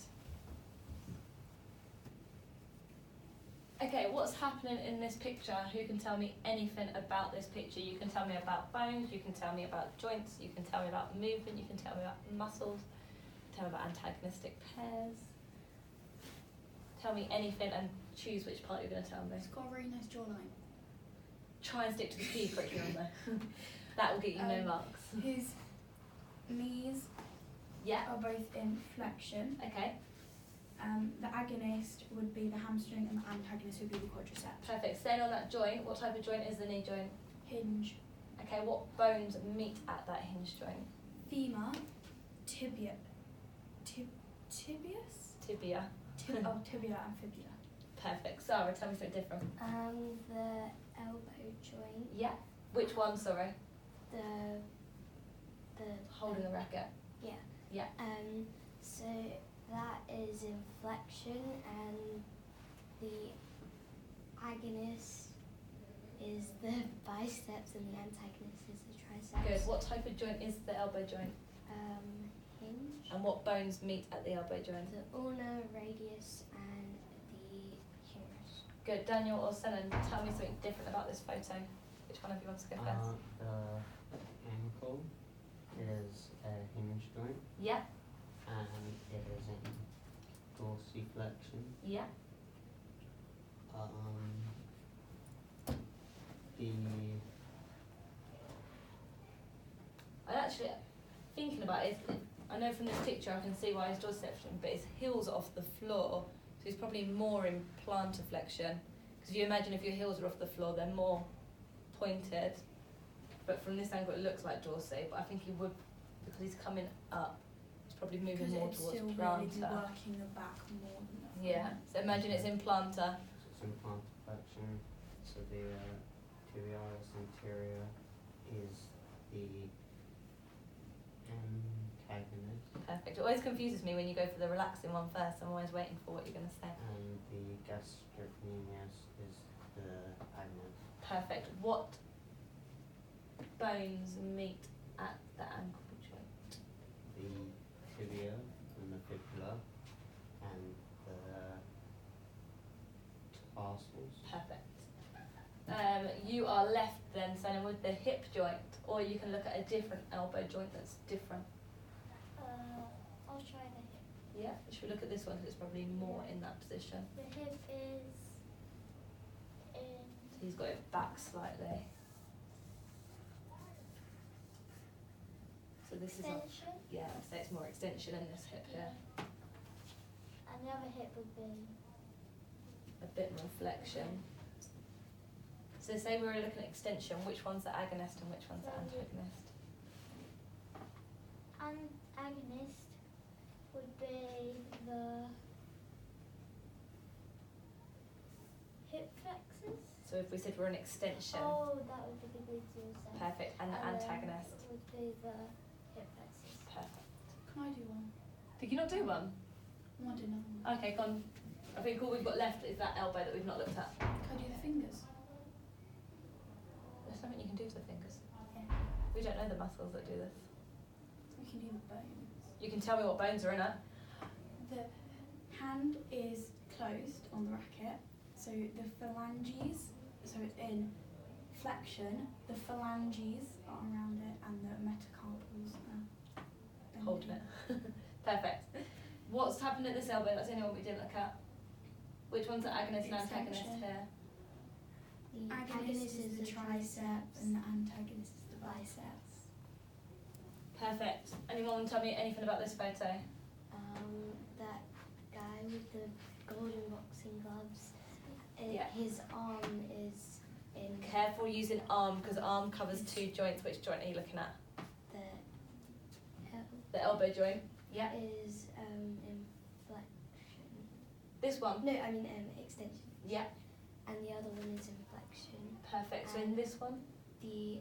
Okay, what's happening in this picture? Who can tell me anything about this picture? You can tell me about bones, you can tell me about joints, you can tell me about movement, you can tell me about muscles, tell me about antagonistic pairs. Tell me anything and choose which part you're going to tell me. it's got a very nice jawline. Try and stick to the PE curriculum though. That will get you no marks. His knees Yeah, are both in flexion. okay, The agonist would be the hamstring and the antagonist would be the quadriceps. perfect. Staying on that joint, what type of joint is the knee joint? Hinge, Okay, what bones meet at that hinge joint? femur, tibia, tibius? Tibia. Tibia and fibula. Perfect. Sarah, tell me something different. The elbow joint, Yeah. Which one, sorry? the Holding the racket. yeah. Yeah. So that is inflection, and the agonist is the biceps, and the antagonist is the triceps. Good. What type of joint is the elbow joint? Hinge. And what bones meet at the elbow joint? The ulnar radius and the humerus. Good. Daniel or Senan, tell me something different about this photo. Which one of you wants to go first? The ankle is a hinge joint, Yeah. and it is in dorsiflexion. Yeah. I actually, thinking about it, I know from this picture I can see why his dorsiflexion, but his heels are off the floor, so he's probably more in plantar flexion. Because if you imagine if your heels are off the floor, they're more pointed. But from this angle, it looks like dorsey. But I think he would, because he's coming up, he's probably moving Because more it'd towards still really be plantar. working the back more than the front. Yeah. So imagine it's in plantar. So it's in plantar flexion. So the tibialis anterior is the antagonist, Perfect. It always confuses me when you go for the relaxing one first. I'm always waiting for what you're going to say. and the gastrocnemius is the agonist. Perfect. What bones meet at the ankle joint? The tibia and the fibula and the tarsals. Perfect. You are left then, Senna, with the hip joint, or you can look at a different elbow joint that's different. I'll try the hip. Yeah. Should we look at this one because it's probably more in that position. The hip is in. So he's got it back slightly. So this is not, Extension. yeah, so it's more extension in this hip here. And the other hip would be. A bit more flexion. So say we were looking at extension, which one's the agonist and which one's the antagonist? Agonist would be the hip flexors. So if we said we're an extension, Oh, that would be the gluteals then. perfect, and the And then antagonist, it would be the hip flexors. perfect. Can I do one? Did you not do one? I want to do another one. Okay, gone. I think all we've got left is that elbow that we've not looked at. Can I do the fingers? There's nothing you can do to the fingers. Yeah. We don't know the muscles that do this. We can do the bones. You can tell me what bones are in it. The hand is closed on the racket, so the phalanges, so it's in flexion, the phalanges are around it, and the metacarpals are bending. Holding it. Perfect. What's happened at this elbow? That's the only one we didn't look at. Which one's the agonist and antagonist Extension. here? The Agonist is the triceps, and the antagonist is the biceps. Perfect. Anyone want to tell me anything about this photo? That guy with the golden boxing gloves. Yeah. His arm is in Careful using arm, because arm covers two joints. Which joint are you looking at? The elbow joint. Yeah. is inflection. This one. No, I mean extension. Yeah. And the other one is inflection. Perfect. So in this one, The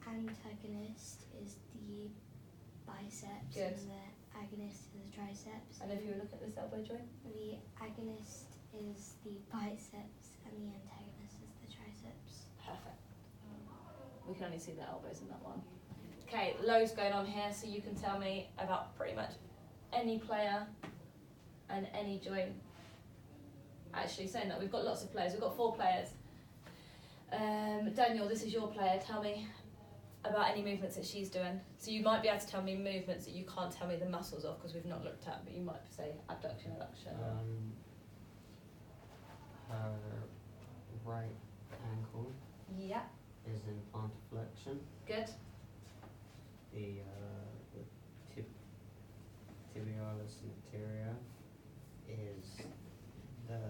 antagonist is the biceps Good. and the agonist is the triceps. and if you look at this elbow joint, The agonist is the biceps and the antagonist is the triceps. perfect. We can only see the elbows in that one. Okay, loads going on here, so you can tell me about pretty much any player and any joint. Actually, saying that, we've got lots of players. We've got 4 players. Daniel, this is your player. Tell me about any movements that she's doing. So you might be able to tell me movements that you can't tell me the muscles of because we've not looked at, but you might say abduction, adduction. Her right ankle Yeah, is in plantar flexion. good. The tibialis anterior is the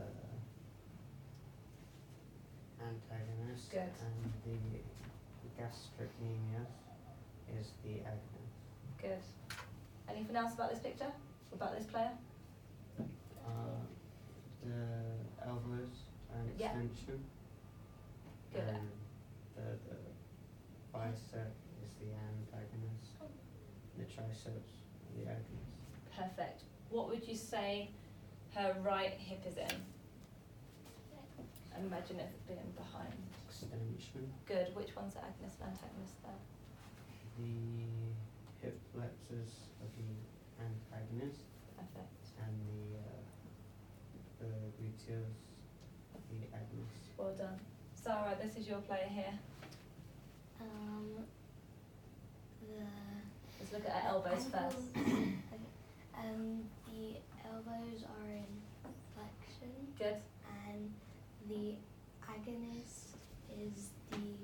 antagonist, Good. and the gastrocnemius is the agonist. Good. Anything else about this picture? About this player? The elbows are an Yeah. extension, Good. and the bicep is the antagonist, the triceps are the agonist. Perfect. What would you say her right hip is in? Imagine it being behind. Extension. Good. Which one's the agonist and antagonist there? The hip flexors are the antagonist, Perfect. and the gluteals are the agonist. Well done. Sarah, this is your player here. Let's look at her elbows first. The elbows are in flexion Good. and the agonist is the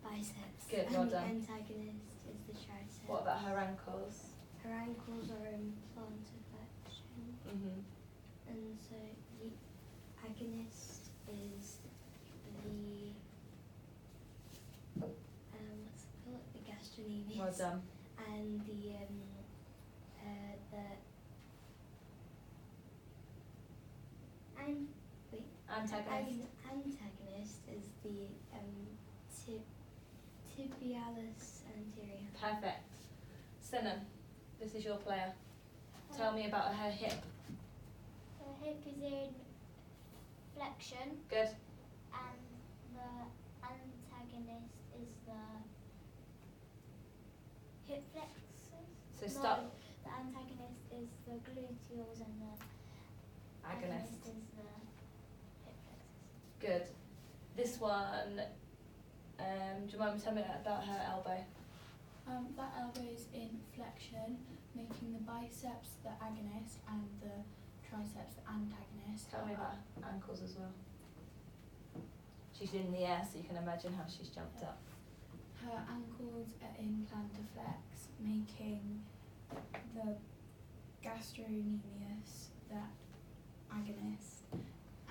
biceps. Good, and well the done. antagonist is the triceps. What about her ankles? Her ankles are in plantar flexion, Mhm. and so the agonist is the what's it called? The gastrocnemius. Well done. And the Antagonist. antagonist is the tibialis anterior. Perfect. Senna, this is your player. Tell me about her hip. The hip is in flexion, Good. and the antagonist is the hip flexors. So start. No, the antagonist is the gluteals and the Agonist. is the hip flexors. Good. This one, do you mind telling me about her elbow? That elbow is in flexion, making the biceps the agonist and the triceps the antagonist. Tell me about her ankles as well. She's in the air, so you can imagine how she's jumped up. Her ankles are in plantar flex, making the gastrocnemius the agonist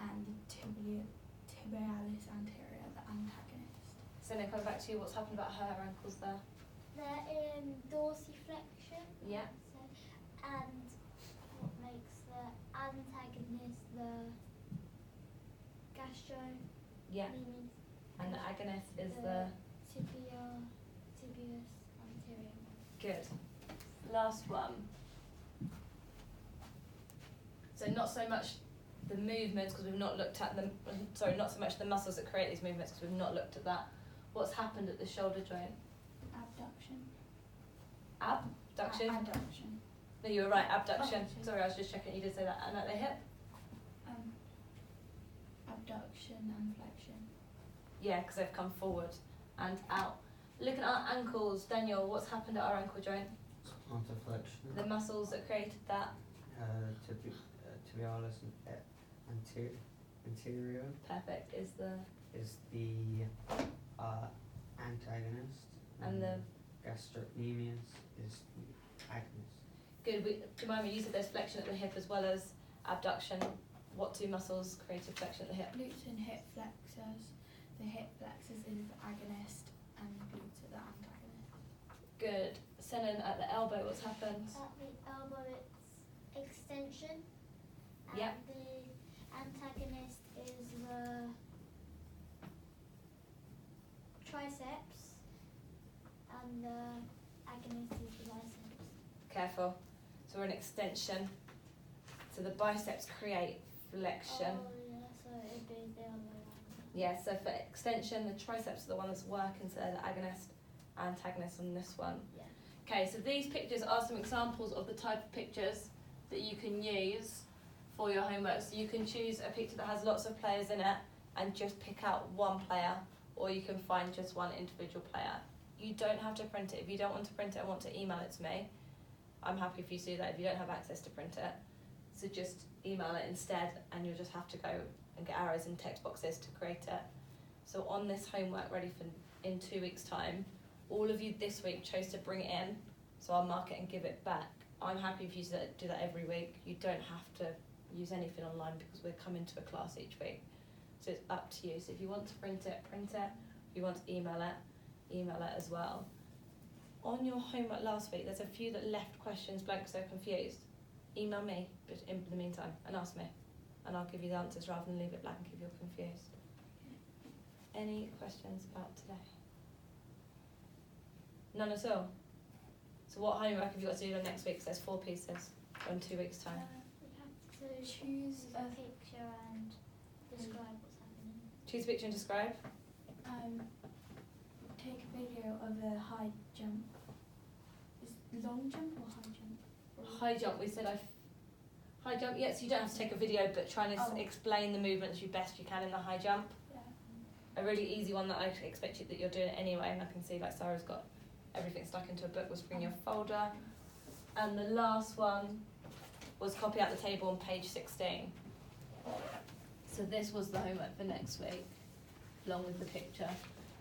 and the tibialis anterior the antagonist. Senna, coming back to you, what's happened about her ankles there? They're in dorsiflexion. flexion. Yeah. So, and what makes the antagonist the Yeah. gastrocnemius? And the agonist is the tibius anterior. good. Last one. So not so much the movements because we've not looked at them. Sorry, not so much the muscles that create these movements because we've not looked at that. What's happened at the shoulder joint? Abduction. Abduction. Adduction. No, you were right. Abduction. Oh, Sorry, I was just checking. You did say that. And at the hip. Abduction and flexion. Yeah, because they've come forward and out. Looking at our ankles, Daniel, what's happened at our ankle joint? Artiflexion. The muscles that created that. Tibialis and anterior Perfect. Is the antagonist. and the gastrocnemius is the agonist. good. Jemima, you said there's flexion at the hip as well as abduction. What two muscles created flexion at the hip? Glutes and hip flexors. The hip flexors is the agonist and glutes are the antagonist. Good. Senan, at the elbow, what's happened? At the elbow, it's extension. And Yep. the antagonist is the triceps, and the agonist is the biceps. Careful. So we're an extension. So the biceps create flexion. Oh, yeah, so it'd be the other way around. Yeah, so for extension, the triceps are the one that's working, so they're the agonist, antagonist on this one. Yeah. Okay, so these pictures are some examples of the type of pictures that you can use for your homework. So you can choose a picture that has lots of players in it and just pick out one player, or you can find just one individual player. You don't have to print it. If you don't want to print it and want to email it to me, I'm happy for you to do that if you don't have access to print it. So just email it instead, and you'll just have to go and get arrows and text boxes to create it. So on this homework ready for in 2 weeks' time, all of you this week chose to bring it in, so I'll mark it and give it back. I'm happy if you do that every week. You don't have to use anything online because we're coming to a class each week. So it's up to you. So if you want to print it, print it. If you want to email it as well. On your homework last week, there's a few that left questions blank because they're confused. Email me in the meantime and ask me, and I'll give you the answers rather than leave it blank if you're confused. Any questions about today? None at all? So what homework have you got to do next week? 'Cause there's 4 pieces in 2 weeks' time. We have to Choose a picture and describe what's happening. Choose a picture and describe. Take a video of a high jump. Is long jump or high jump? High jump, we said high jump, yes, you don't have to take a video, but trying to Oh. explain the movements you best you can in the high jump. Yeah. A really easy one that I expect you that you're doing it anyway, and I can see like Sarah's got everything stuck into a book, was bring your folder. And the last one was copy out the table on page 16. So this was the homework for next week, along with the picture.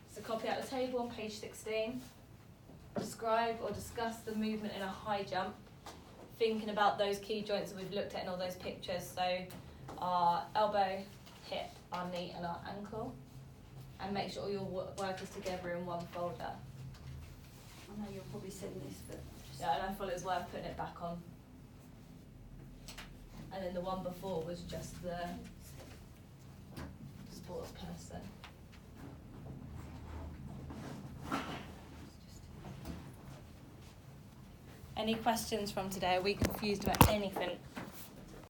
So copy out the table on page 16. Describe or discuss the movement in a high jump, thinking about those key joints that we've looked at in all those pictures. So our elbow, hip, our knee and our ankle. And make sure all your work is together in one folder. I know you're probably saying this, but Yeah, and I thought it was worth putting it back on. And then the one before was just the sports person. Any questions from today? Are we confused about anything?